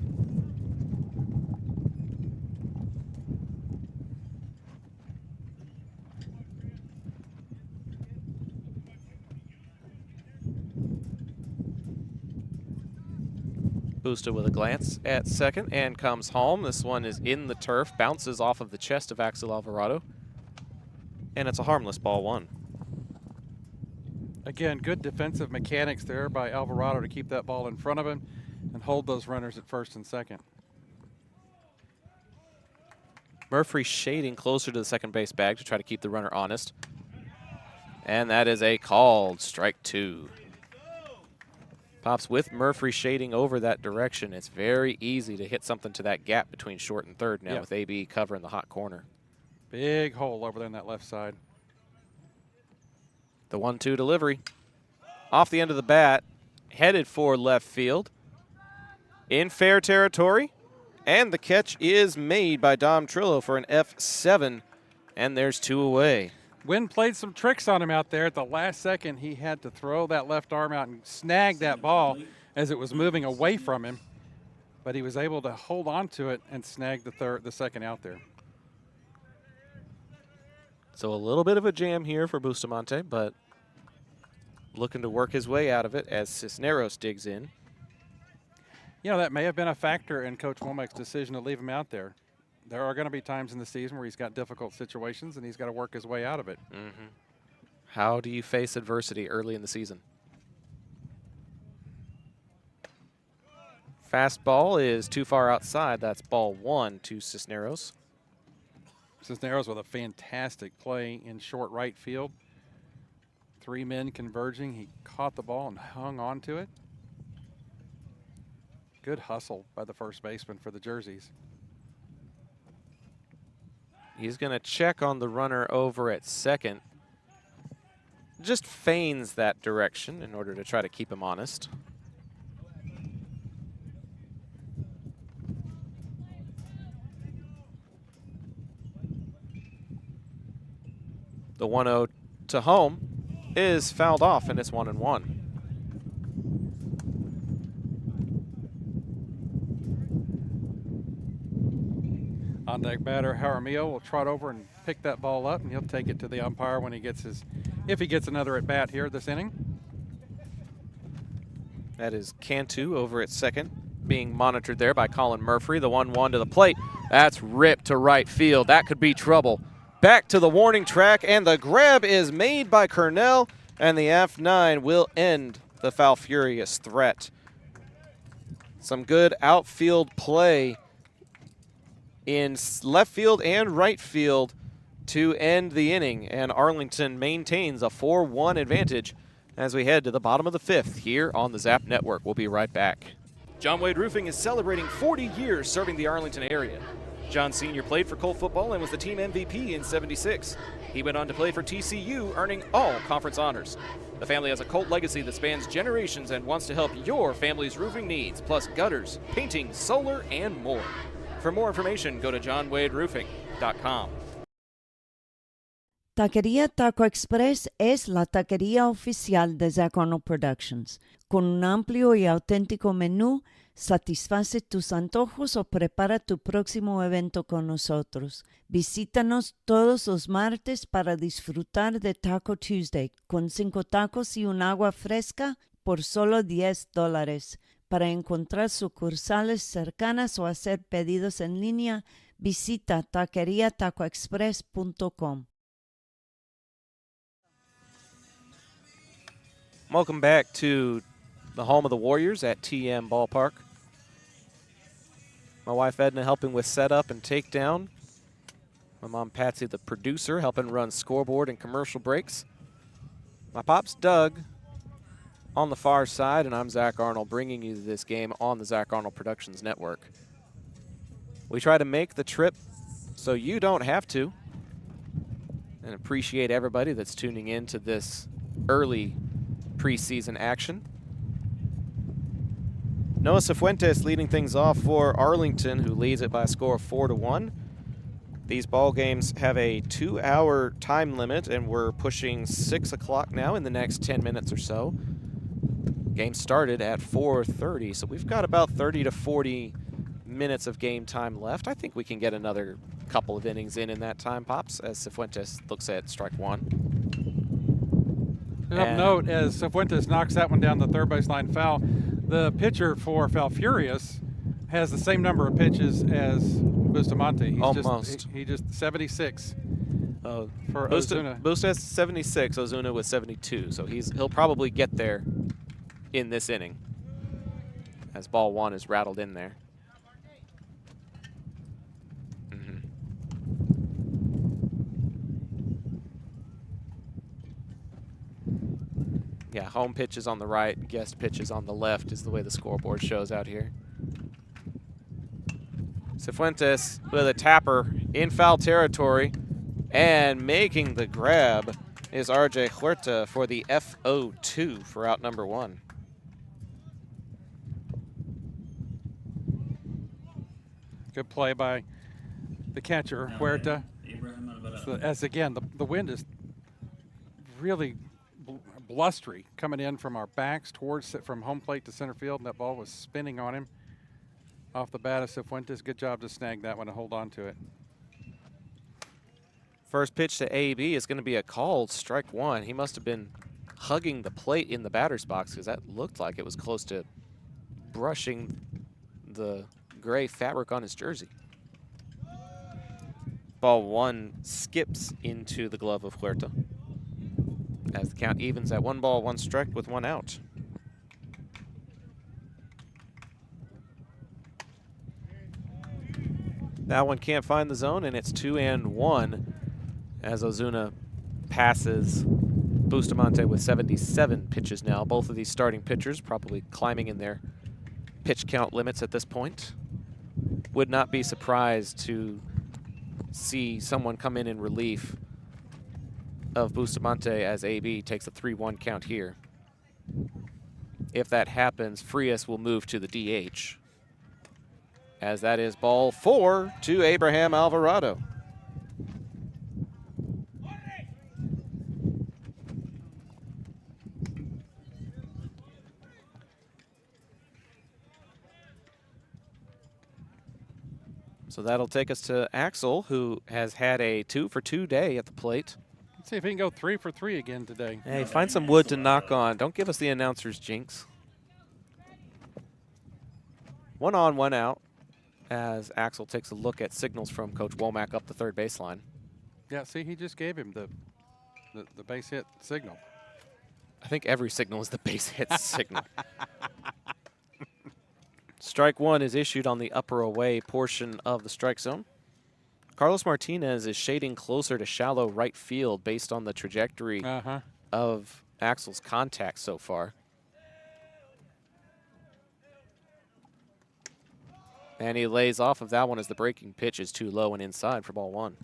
Busta with a glance at second and comes home. This one is in the turf, bounces off of the chest of Axel Alvarado. And it's a harmless ball 1. Again, good defensive mechanics there by Alvarado to keep that ball in front of him and hold those runners at first and second. Murphy shading closer to the second base bag to try to keep the runner honest. And that is a called strike 2. Pops with Murphy shading over that direction. It's very easy to hit something to that gap between short and third now with AB covering the hot corner. Big hole over there on that left side. The 1-2 delivery. Off the end of the bat, headed for left field. In fair territory. And the catch is made by Dom Trillo for an F7. And there's 2 away. Wind played some tricks on him out there. At the last second, he had to throw that left arm out and snag that ball as it was moving away from him. But he was able to hold on to it and snag the second out there. So a little bit of a jam here for Bustamante, but looking to work his way out of it as Cisneros digs in. You know, that may have been a factor in Coach Womack's decision to leave him out there. There are going to be times in the season where he's got difficult situations and he's got to work his way out of it. How do you face adversity early in the season? Fastball is too far outside. That's ball 1 to Cisneros. Cisneros with a fantastic play in short right field. 3 men converging. He caught the ball and hung on to it. Good hustle by the first baseman for the jerseys. He's going to check on the runner over at second. Just feigns that direction in order to try to keep him honest. The 1-0 to home is fouled off, and it's 1-1. On deck batter Jaramillo will trot over and pick that ball up, and he'll take it to the umpire when he gets if he gets another at bat here this inning. That is Cantu over at second, being monitored there by Colin Murphy. The 1-1 to the plate. That's ripped to right field. That could be trouble. Back to the warning track, and the grab is made by Cornell, and the F9 will end the Falfurrias threat. Some good outfield play in left field and right field to end the inning, and Arlington maintains a 4-1 advantage as we head to the bottom of the 5th here on the Zap Network. We'll be right back. John Wade Roofing is celebrating 40 years serving the Arlington area. John Sr. played for Colt football and was the team MVP in '76. He went on to play for TCU, earning all conference honors. The family has a Colt legacy that spans generations and wants to help your family's roofing needs, plus gutters, painting, solar, and more. For more information, go to johnwaderoofing.com. Taquería Taco Express es la taquería oficial de Zach Arnold Productions. Con un amplio y auténtico menú, satisface tus antojos o prepara tu próximo evento con nosotros. Visítanos todos los martes para disfrutar de Taco Tuesday con 5 tacos y un agua fresca por solo $10. Para encontrar sucursales cercanas o hacer pedidos en línea, visita taqueriatacoexpress.com. Welcome back to the home of the Warriors at TM Ballpark. My wife Edna helping with setup and takedown. My mom Patsy, the producer, helping run scoreboard and commercial breaks. My pops Doug on the far side, and I'm Zach Arnold bringing you this game on the Zach Arnold Productions Network. We try to make the trip so you don't have to, and appreciate everybody that's tuning in to this early preseason action. Noah Cifuentes leading things off for Arlington, who leads it by a score of 4-1. These ball games have a 2-hour time limit, and we're pushing 6 o'clock now in the next 10 minutes or so. Game started at 4:30, so we've got about 30 to 40 minutes of game time left. I think we can get another couple of innings in that time, Pops, as Cifuentes looks at strike one. And of note, as Cifuentes knocks that one down the third baseline foul, the pitcher for Falfurrias has the same number of pitches as Bustamante. He's almost. He just 76 for Ozuna. Ozuna. Busta has 76, Ozuna with 72, so he'll probably get there in this inning as ball one is rattled in there. Yeah, home pitch is on the right, guest pitch is on the left is the way the scoreboard shows out here. Cifuentes with a tapper in foul territory, and making the grab is RJ Huerta for the FO2 for out number one. Good play by the catcher, Huerta. As again, the wind is really blustery coming in from our backs from home plate to center field, and that ball was spinning on him off the bat of Cifuentes. Good job to snag that one and hold on to it. First pitch to AB is going to be a called strike one. He must have been hugging the plate in the batter's box because that looked like it was close to brushing the gray fabric on his jersey. Ball one skips into the glove of Huerta as the count evens at 1 ball, 1 strike with 1 out. That one can't find the zone, and it's 2-1 as Ozuna passes Bustamante with 77 pitches now. Both of these starting pitchers probably climbing in their pitch count limits at this point. Would not be surprised to see someone come in relief of Bustamante as AB takes a 3-1 count here. If that happens, Frias will move to the DH, as that is ball 4 to Abraham Alvarado. So that'll take us to Axel, who has had a 2-for-2 day at the plate. Let's see if he can go 3 for 3 again today. Hey, find some wood to knock on. Don't give us the announcer's jinx. 1 on, 1 out, as Axel takes a look at signals from Coach Womack up the third baseline. Yeah, see, he just gave him the base hit signal. I think every signal is the base hit signal. Strike one is issued on the upper away portion of the strike zone. Carlos Martinez is shading closer to shallow right field based on the trajectory of Axel's contact so far. And he lays off of that one as the breaking pitch is too low and inside for ball 1.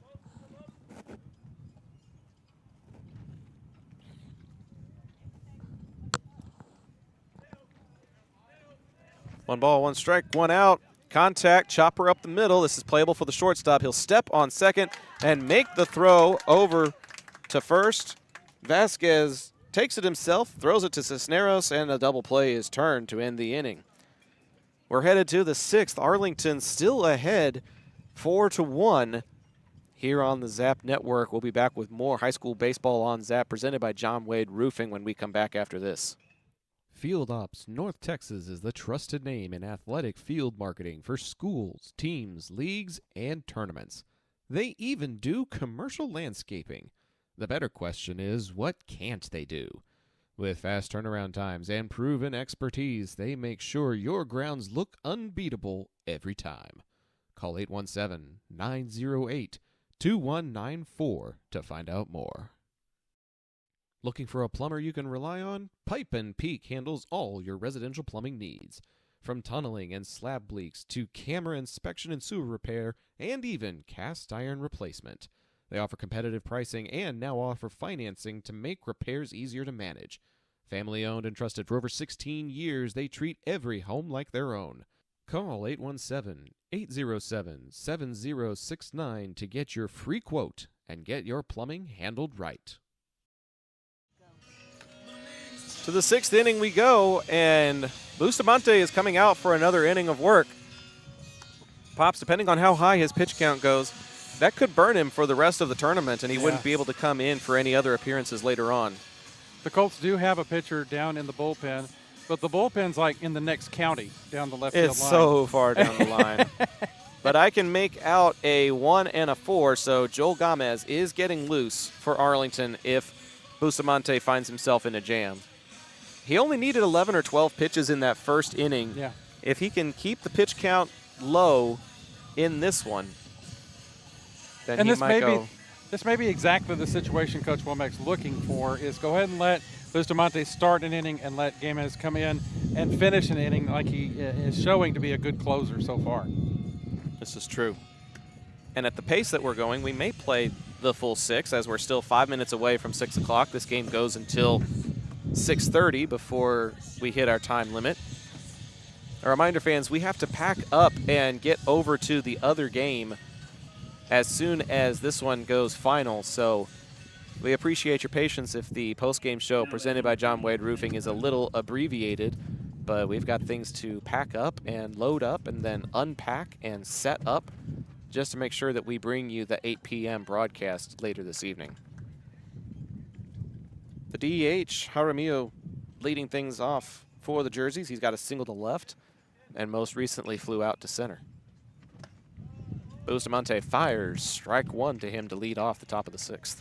1 ball, 1 strike, 1 out. Contact, chopper up the middle. This is playable for the shortstop. He'll step on second and make the throw over to first. Vasquez takes it himself, throws it to Cisneros, and a double play is turned to end the inning. We're headed to the 6th. Arlington still ahead 4-1 here on the Zap Network. We'll be back with more high school baseball on Zap presented by John Wade Roofing when we come back after this. Field Ops North Texas is the trusted name in athletic field marketing for schools, teams, leagues, and tournaments. They even do commercial landscaping. The better question is, what can't they do? With fast turnaround times and proven expertise, they make sure your grounds look unbeatable every time. Call 817-908-2194 to find out more. Looking for a plumber you can rely on? Pipe & Peak handles all your residential plumbing needs. From tunneling and slab leaks to camera inspection and sewer repair, and even cast iron replacement. They offer competitive pricing and now offer financing to make repairs easier to manage. Family owned and trusted for over 16 years, they treat every home like their own. Call 817-807-7069 to get your free quote and get your plumbing handled right. To the 6th inning we go, and Bustamante is coming out for another inning of work. Pops, depending on how high his pitch count goes, that could burn him for the rest of the tournament, and he wouldn't be able to come in for any other appearances later on. The Colts do have a pitcher down in the bullpen, but the bullpen's like in the next county down the left field line. It's so far down the line. But I can make out a 1 and a 4, so Joel Gomez is getting loose for Arlington if Bustamante finds himself in a jam. He only needed 11 or 12 pitches in that first inning. Yeah. If he can keep the pitch count low in this one, then and he might go. This may be exactly the situation Coach Womack's looking for, is go ahead and let Bustamante start an inning and let Gomez come in and finish an inning like he is showing to be a good closer so far. This is true. And at the pace that we're going, we may play the full 6 as we're still 5 minutes away from 6 o'clock. This game goes until 6:30 before we hit our time limit. A reminder, fans, we have to pack up and get over to the other game as soon as this one goes final. So we appreciate your patience if the post-game show presented by John Wade Roofing is a little abbreviated, but we've got things to pack up and load up and then unpack and set up just to make sure that we bring you the 8 p.m. broadcast later this evening. The DH, Jaramillo, leading things off for the Jerseys. He's got a single to left and most recently flew out to center. Bustamante fires, strike 1 to him to lead off the top of the 6th.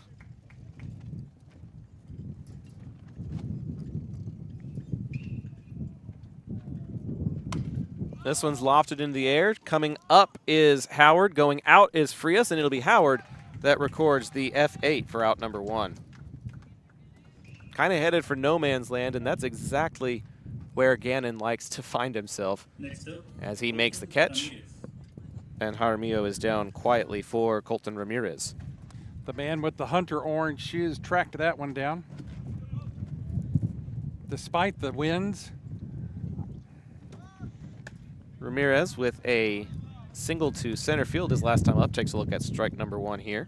This one's lofted into the air. Coming up is Howard. Going out is Frias, and it'll be Howard that records the F8 for out number 1. Kind of headed for no man's land, and that's exactly where Gannon likes to find himself as he makes the catch. And Jaramillo is down quietly for Colton Ramirez. The man with the hunter orange shoes tracked that one down. Despite the winds. Ramirez with a single to center field his last time up. Takes a look at strike number 1 here.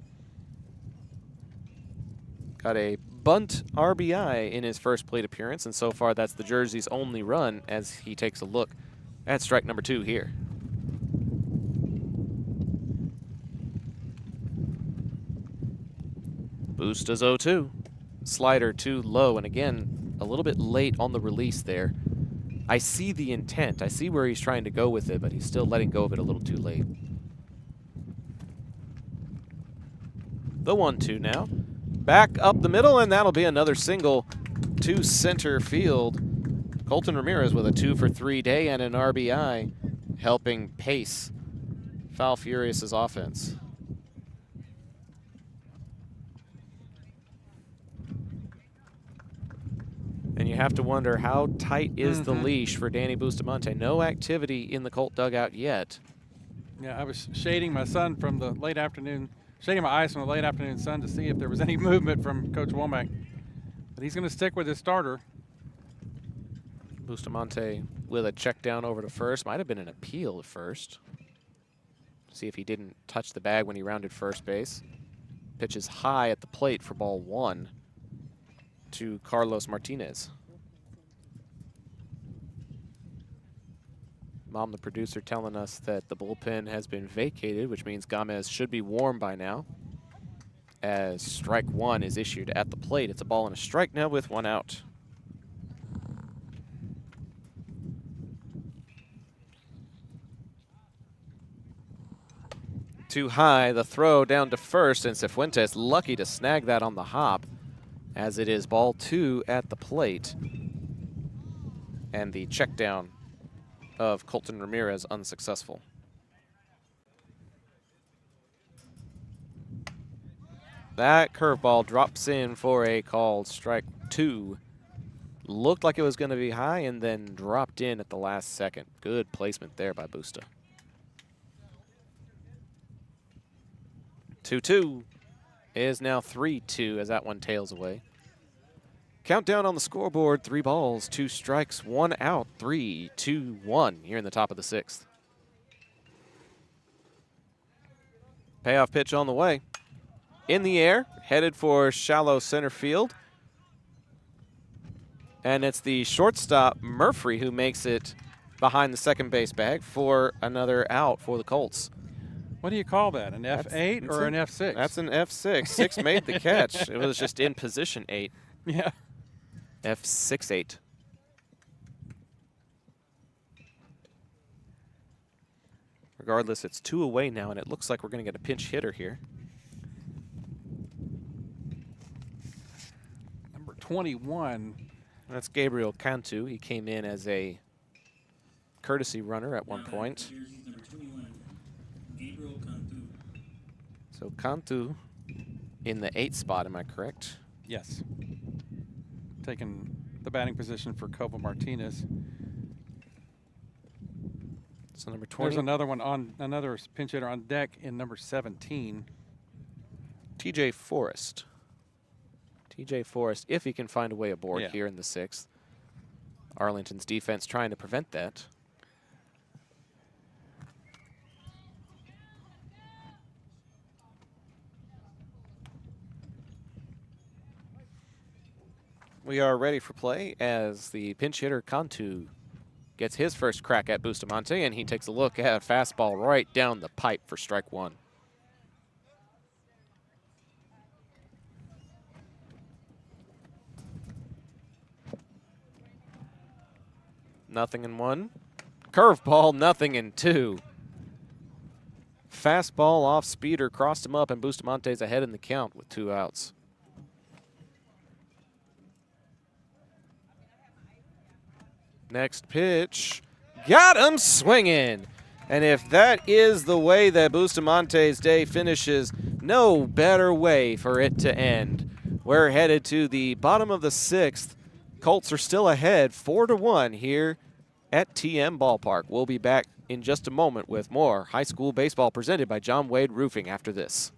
Got a bunt RBI in his first plate appearance, and so far that's the Jersey's only run as he takes a look at strike number 2 here. Boost does 0-2. Slider too low, and again, a little bit late on the release there. I see the intent. I see where he's trying to go with it, but he's still letting go of it a little too late. The 1-2 now. Back up the middle, and that'll be another single to center field. Colton Ramirez with a 2-for-3 day and an RBI, helping pace Falfurrias' offense. And you have to wonder, how tight is the leash for Danny Bustamante? No activity in the Colt dugout yet. Yeah, I was shading my son from the late afternoon, shading my eyes from the late afternoon sun to see if there was any movement from Coach Womack. But he's going to stick with his starter. Bustamante with a check down over to first. Might have been an appeal at first. See if he didn't touch the bag when he rounded first base. Pitch is high at the plate for ball 1 to Carlos Martinez. Mom, the producer, telling us that the bullpen has been vacated, which means Gamez should be warm by now, as strike 1 is issued at the plate. It's a ball and a strike now with 1 out. Too high, the throw down to first, and Cifuentes lucky to snag that on the hop, as it is ball 2 at the plate. And the check down of Colton Ramirez unsuccessful. That curveball drops in for a called strike 2. Looked like it was going to be high and then dropped in at the last second. Good placement there by Busta. 2-2 is now 3-2 as that one tails away. Countdown on the scoreboard, 3 balls, 2 strikes, 1 out, 3-2-1 here in the top of the 6th. Payoff pitch on the way. In the air, headed for shallow center field. And it's the shortstop, Murphy, who makes it behind the second base bag for another out for the Colts. What do you call that, an F8 or an F6? That's an F6. 6 made the catch. It was just in position 8. Yeah. F6-8. Regardless, it's 2 away now, and it looks like we're going to get a pinch hitter here. Number 21. That's Gabriel Cantu. He came in as a courtesy runner at one point. Number 21, Gabriel Cantu. So Cantu in the 8 spot, am I correct? Yes. Taking the batting position for Cobo Martinez. So number 20. There's another one on, another pinch hitter on deck in number 17. TJ Forrest. TJ Forrest, if he can find a way aboard Yeah. here in the 6th. Arlington's defense trying to prevent that. We are ready for play as the pinch hitter Cantu gets his first crack at Bustamante, and he takes a look at a fastball right down the pipe for strike 1. Nothing in 1. Curveball, nothing in 2. Fastball off speeder, crossed him up, and Bustamante's ahead in the count with 2 outs. Next pitch, got him swinging. And if that is the way that Bustamante's day finishes, no better way for it to end. We're headed to the bottom of the 6th. Colts are still ahead 4-1 here at TM Ballpark. We'll be back in just a moment with more high school baseball presented by John Wade Roofing after this.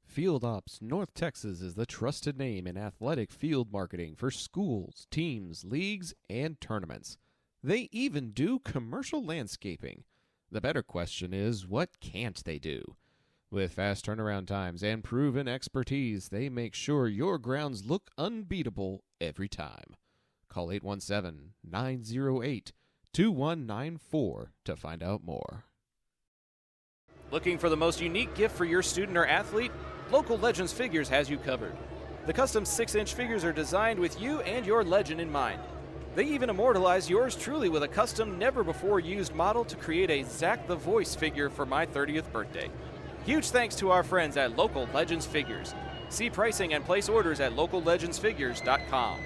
Field Ops North Texas is the trusted name in athletic field marketing for schools, teams, leagues, and tournaments. They even do commercial landscaping. The better question is, what can't they do? With fast turnaround times and proven expertise, they make sure your grounds look unbeatable every time. Call 817-908-2194 to find out more. Looking for the most unique gift for your student or athlete? Local Legends Figures has you covered. The custom 6-inch figures are designed with you and your legend in mind. They even immortalize yours truly with a custom, never-before-used model to create a Zach the Voice figure for my 30th birthday. Huge thanks to our friends at Local Legends Figures. See pricing and place orders at locallegendsfigures.com.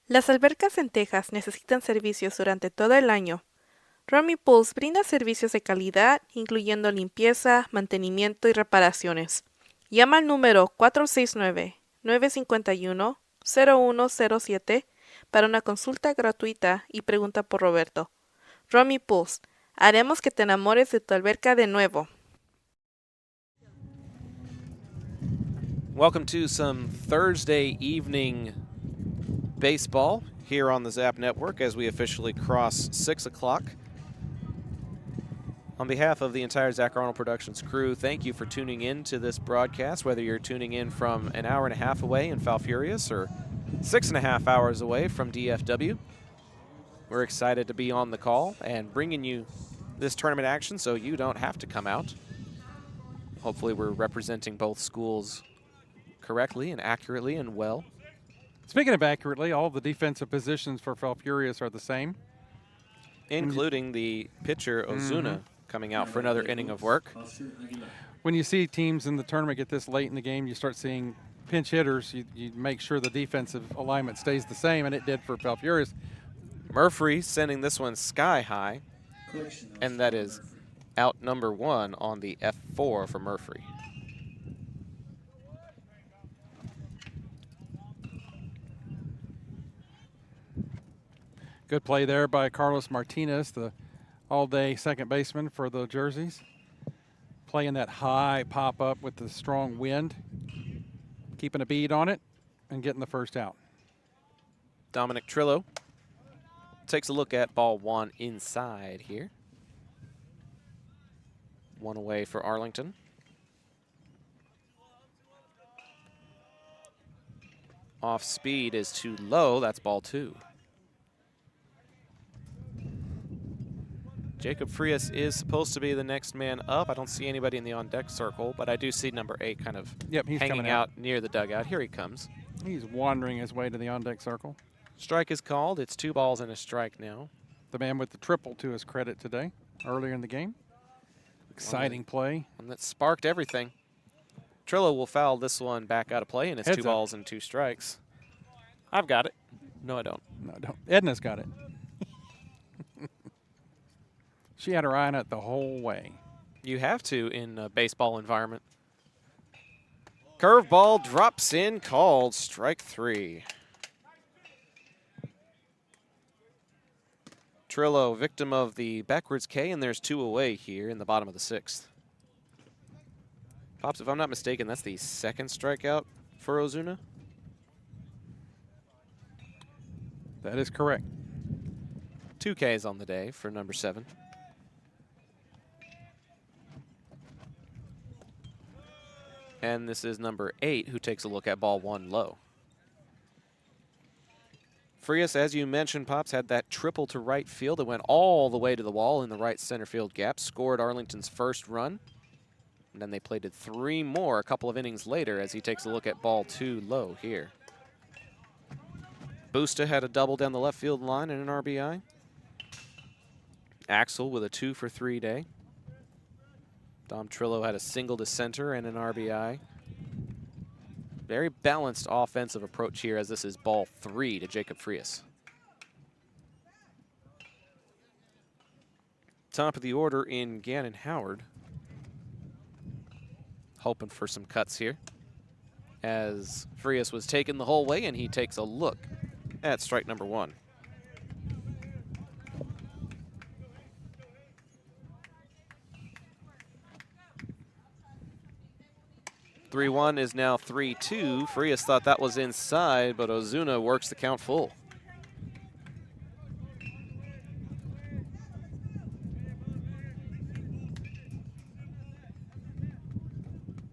Las albercas en Texas necesitan servicios durante todo el año. Romy Pools brinda servicios de calidad, incluyendo limpieza, mantenimiento y reparaciones. Llama al número 469-951-0107 para una consulta gratuita y pregunta por Roberto. Romy Pools, haremos que te enamores de tu alberca de nuevo. Welcome to some Thursday evening baseball here on the Zap Network as we officially cross 6 o'clock. On behalf of the entire Zach Arnold Productions crew, thank you for tuning in to this broadcast, whether you're tuning in from an hour and a half away in Falfurrias or 6.5 hours away from DFW. We're excited to be on the call and bringing you this tournament action so you don't have to come out. Hopefully we're representing both schools correctly and accurately and well. Speaking of accurately, all the defensive positions for Falfurrias are the same. Including the pitcher, Ozuna, coming out for another inning of work. When you see teams in the tournament get this late in the game, you start seeing pinch hitters. You make sure the defensive alignment stays the same, and it did for Falfurrias. Murphy sending this one sky high, and that is out number 1 on the F4 for Murphy. Good play there by Carlos Martinez, the all-day second baseman for the Jerseys. Playing that high pop-up with the strong wind, keeping a bead on it, and getting the first out. Dominic Trillo takes a look at ball 1 inside here. 1 away for Arlington. Off speed is too low. That's ball 2. Jacob Frias is supposed to be the next man up. I don't see anybody in the on-deck circle, but I do see number 8 kind of he's hanging out near the dugout. Here he comes. He's wandering his way to the on-deck circle. Strike is called. It's 2 balls and a strike now. The man with the triple to his credit today, earlier in the game. Exciting play. And that sparked everything. Trillo will foul this one back out of play, and it's Heads 2 up. balls and 2 strikes. I've got it. No, I don't. No, don't. Edna's got it. She had her eye on it the whole way. You have to in a baseball environment. Curveball drops in, called strike 3. Trillo, victim of the backwards K, and there's 2 away here in the bottom of the 6th. Pops, if I'm not mistaken, that's the 2nd strikeout for Ozuna. That is correct. 2 Ks on the day for number 7. And this is number 8 who takes a look at ball 1 low. Frias, as you mentioned, Pops, had that triple to right field. It went all the way to the wall in the right center field gap, scored Arlington's first run. And then they plated 3 more a couple of innings later as he takes a look at ball 2 low here. Busta had a double down the left field line and an RBI. Axel with a 2-for-3 day. Dom Trillo had a single to center and an RBI. Very balanced offensive approach here as this is ball 3 to Jacob Frias. Top of the order in Gannon Howard. Hoping for some cuts here as Frias was taken the whole way, and he takes a look at strike number 1. (3-1) is now 3-2. Frias thought that was inside, but Ozuna works the count full.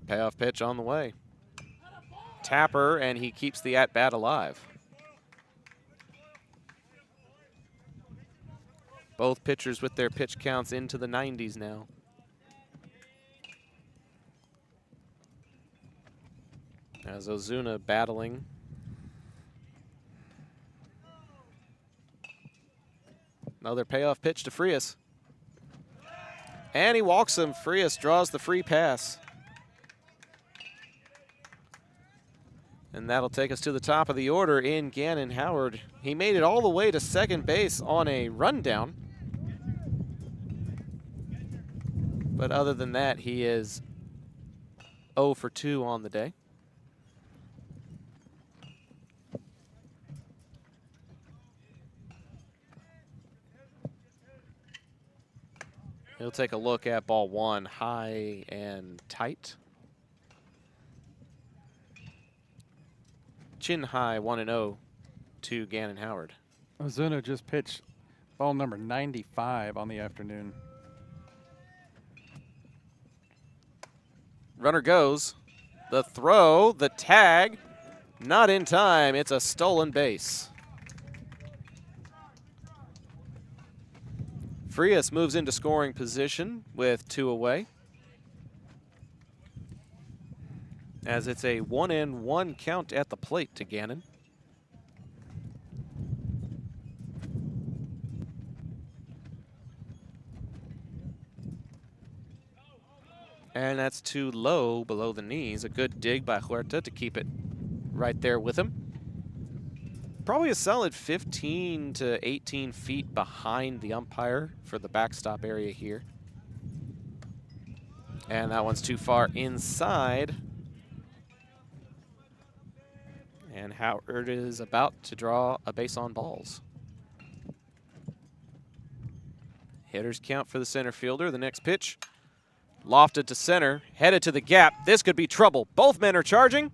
Payoff pitch on the way. Tapper, and he keeps the at-bat alive. Both pitchers with their pitch counts into the 90s now. As Ozuna battling. Another payoff pitch to Frias. And he walks him. Frias draws the free pass. And that'll take us to the top of the order in Gannon Howard. He made it all the way to second base on a rundown. But other than that, he is 0 for 2 on the day. He'll take a look at ball 1, high and tight. Chin high, 1-0 to Gannon Howard. Ozuna just pitched ball number 95 on the afternoon. Runner goes. The throw, the tag, not in time. It's a stolen base. Frias moves into scoring position with 2 away, as it's a 1-1 count at the plate to Gannon. And that's too low below the knees. A good dig by Huerta to keep it right there with him. Probably a solid 15 to 18 feet behind the umpire for the backstop area here. And that one's too far inside. And Howard is about to draw a base on balls. Hitters count for the center fielder. The next pitch, lofted to center, headed to the gap. This could be trouble. Both men are charging,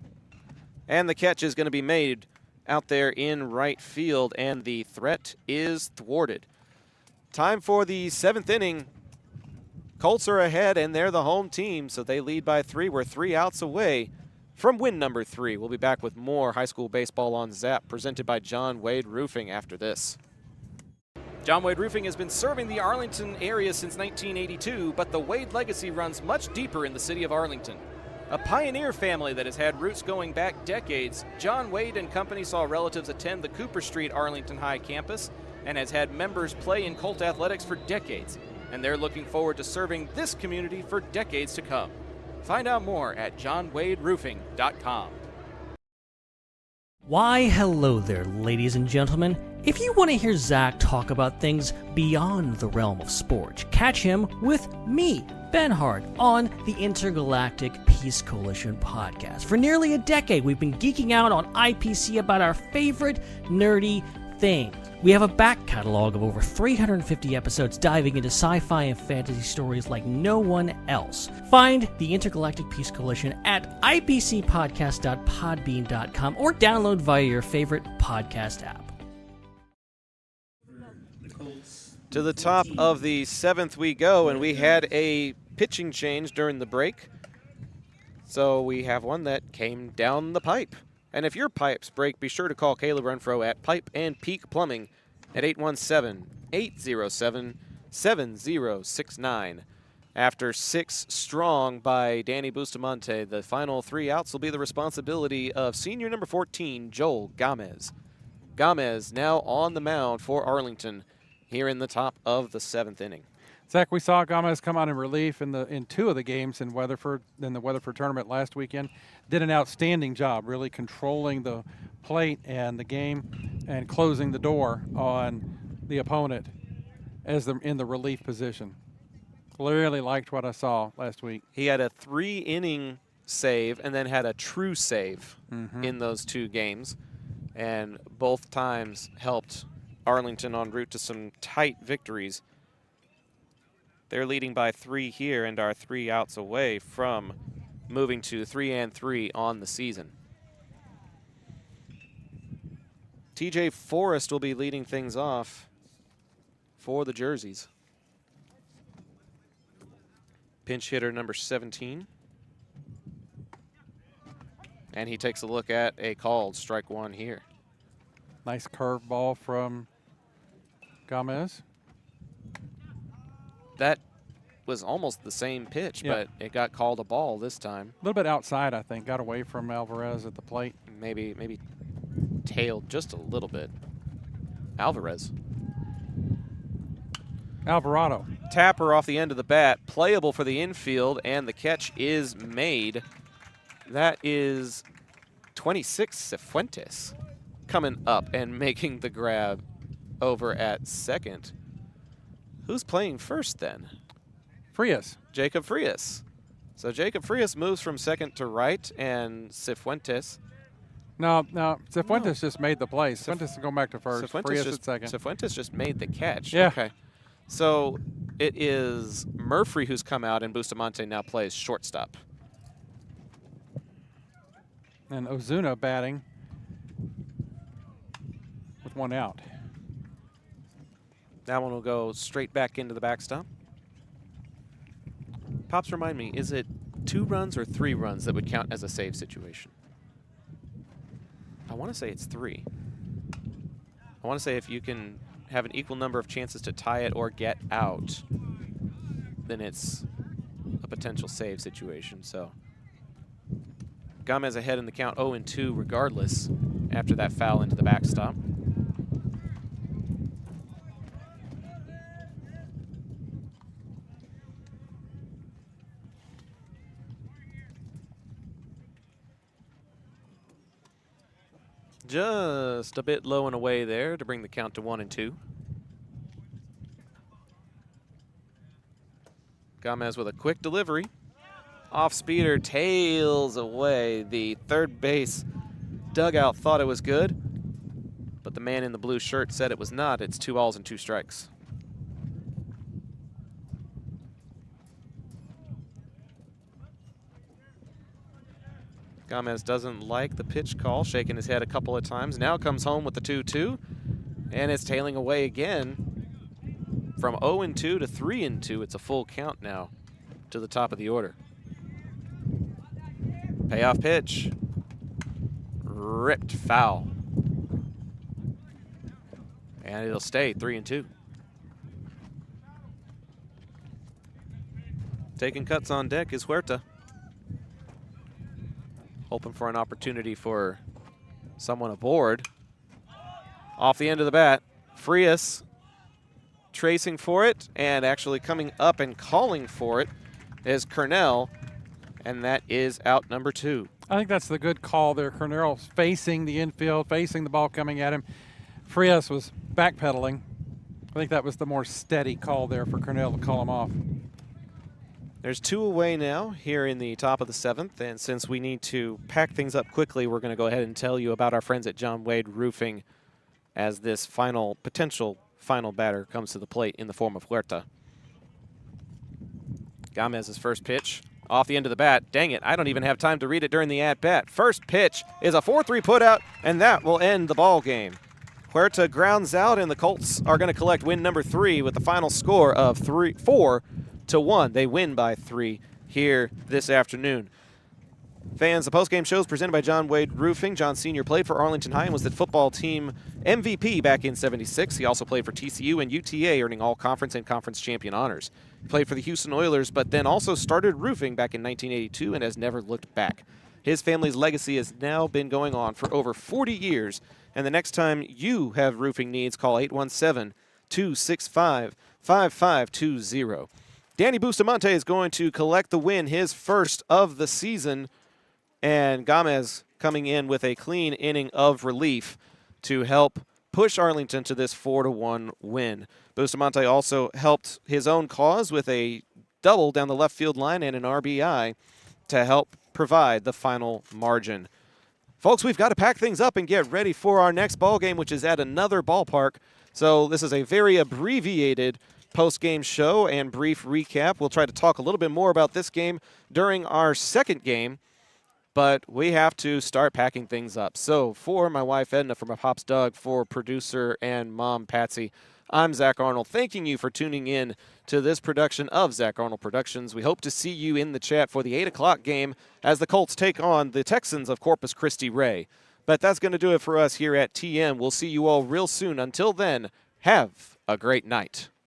and the catch is going to be made out there in right field, and the threat is thwarted. Time for the 7th inning. Colts are ahead, and they're the home team, so they lead by 3. We're 3 outs away from win number 3. We'll be back with more high school baseball on Zap, presented by John Wade Roofing after this. John Wade Roofing has been serving the Arlington area since 1982, but the Wade legacy runs much deeper in the city of Arlington. A pioneer family that has had roots going back decades, John Wade and Company saw relatives attend the Cooper Street Arlington High campus and has had members play in Colt athletics for decades, and they're looking forward to serving this community for decades to come. Find out more at johnwaderoofing.com. Why, hello there, ladies and gentlemen. If you want to hear Zach talk about things beyond the realm of sport, catch him with me, Ben Hart, on the Intergalactic Peace Coalition podcast. For nearly a decade, we've been geeking out on IPC about our favorite nerdy things. We have a back catalog of over 350 episodes diving into sci-fi and fantasy stories like no one else. Find the Intergalactic Peace Coalition at ipcpodcast.podbean.com or download via your favorite podcast app. To the top of the 7th we go, and we had a pitching change during the break. So we have one that came down the pipe. And if your pipes break, be sure to call Caleb Renfro at Pipe and Peak Plumbing at 817-807-7069. After 6 strong by Danny Bustamante, the final 3 outs will be the responsibility of senior number 14, Joel Gomez. Gomez now on the mound for Arlington here in the top of the 7th inning. Zach, we saw Gomez come out in relief in 2 of the games in the Weatherford tournament last weekend. Did an outstanding job, really controlling the plate and the game and closing the door on the opponent in the relief position. Clearly liked what I saw last week. He had a 3-inning save and then had a true save in those 2 games, and both times helped Arlington en route to some tight victories. They're leading by 3 here and are 3 outs away from moving to 3-3 on the season. TJ Forrest will be leading things off for the Jerseys. Pinch hitter number 17. And he takes a look at a called strike 1 here. Nice curveball from Gomez. That was almost the same pitch, but it got called a ball this time. A little bit outside, I think. Got away from Alvarez at the plate. Maybe tailed just a little bit. Alvarado. Tapper off the end of the bat, playable for the infield, and the catch is made. That is 26 Cifuentes coming up and making the grab over at second. Who's playing first then? Frias. Jacob Frias. So Jacob Frias moves from second to right, and Cifuentes. No, Cifuentes just made the play. Cifuentes is going back to first. Frias at second. Cifuentes just made the catch. Yeah. Okay. So it is Murphy who's come out, and Bustamante now plays shortstop. And Ozuna batting with 1 out. That one will go straight back into the backstop. Pops, remind me, is it 2 runs or 3 runs that would count as a save situation? I want to say it's 3. I want to say if you can have an equal number of chances to tie it or get out, then it's a potential save situation. So Gomez ahead in the count 0-2 regardless after that foul into the backstop. Just a bit low and away there to bring the count to 1-2. Gomez with a quick delivery. Off speeder, tails away. The third base dugout thought it was good, but the man in the blue shirt said it was not. It's 2 balls and 2 strikes. Gomez doesn't like the pitch call, shaking his head a couple of times. Now comes home with the 2-2, and it's tailing away again. From 0-2 to 3-2, it's a full count now to the top of the order. Payoff pitch. Ripped foul. And it'll stay 3-2. Taking cuts on deck is Huerta. Hoping for an opportunity for someone aboard. Off the end of the bat, Frias tracing for it, and actually coming up and calling for it is Cornell, and that is out number 2. I think that's the good call there. Cornell's facing the infield, facing the ball coming at him. Frias was backpedaling. I think that was the more steady call there for Cornell to call him off. There's 2 away now here in the top of the 7th, and since we need to pack things up quickly, we're going to go ahead and tell you about our friends at John Wade Roofing as this potential final batter comes to the plate in the form of Huerta. Gomez's first pitch off the end of the bat. Dang it, I don't even have time to read it during the at-bat. First pitch is a 4-3 putout, and that will end the ball game. Huerta grounds out, and the Colts are going to collect win number 3 with the final score of 4-1. They win by 3 here this afternoon. Fans, the postgame show is presented by John Wade Roofing. John Sr. played for Arlington High and was the football team MVP back in '76. He also played for TCU and UTA, earning all conference and conference champion honors. He played for the Houston Oilers, but then also started roofing back in 1982 and has never looked back. His family's legacy has now been going on for over 40 years, and the next time you have roofing needs, call 817-265-5520. Danny Bustamante is going to collect the win, his first of the season, and Gomez coming in with a clean inning of relief to help push Arlington to this 4-1 win. Bustamante also helped his own cause with a double down the left field line and an RBI to help provide the final margin. Folks, we've got to pack things up and get ready for our next ball game, which is at another ballpark. So this is a very abbreviated post-game show and brief recap. We'll try to talk a little bit more about this game during our second game, but we have to start packing things up. So for my wife Edna, for my pops Doug, for producer and mom Patsy, I'm Zach Arnold, thanking you for tuning in to this production of Zach Arnold Productions. We hope to see you in the chat for the 8 o'clock game as the Colts take on the Texans of Corpus Christi Ray. But that's going to do it for us here at TM. We'll see you all real soon. Until then, have a great night.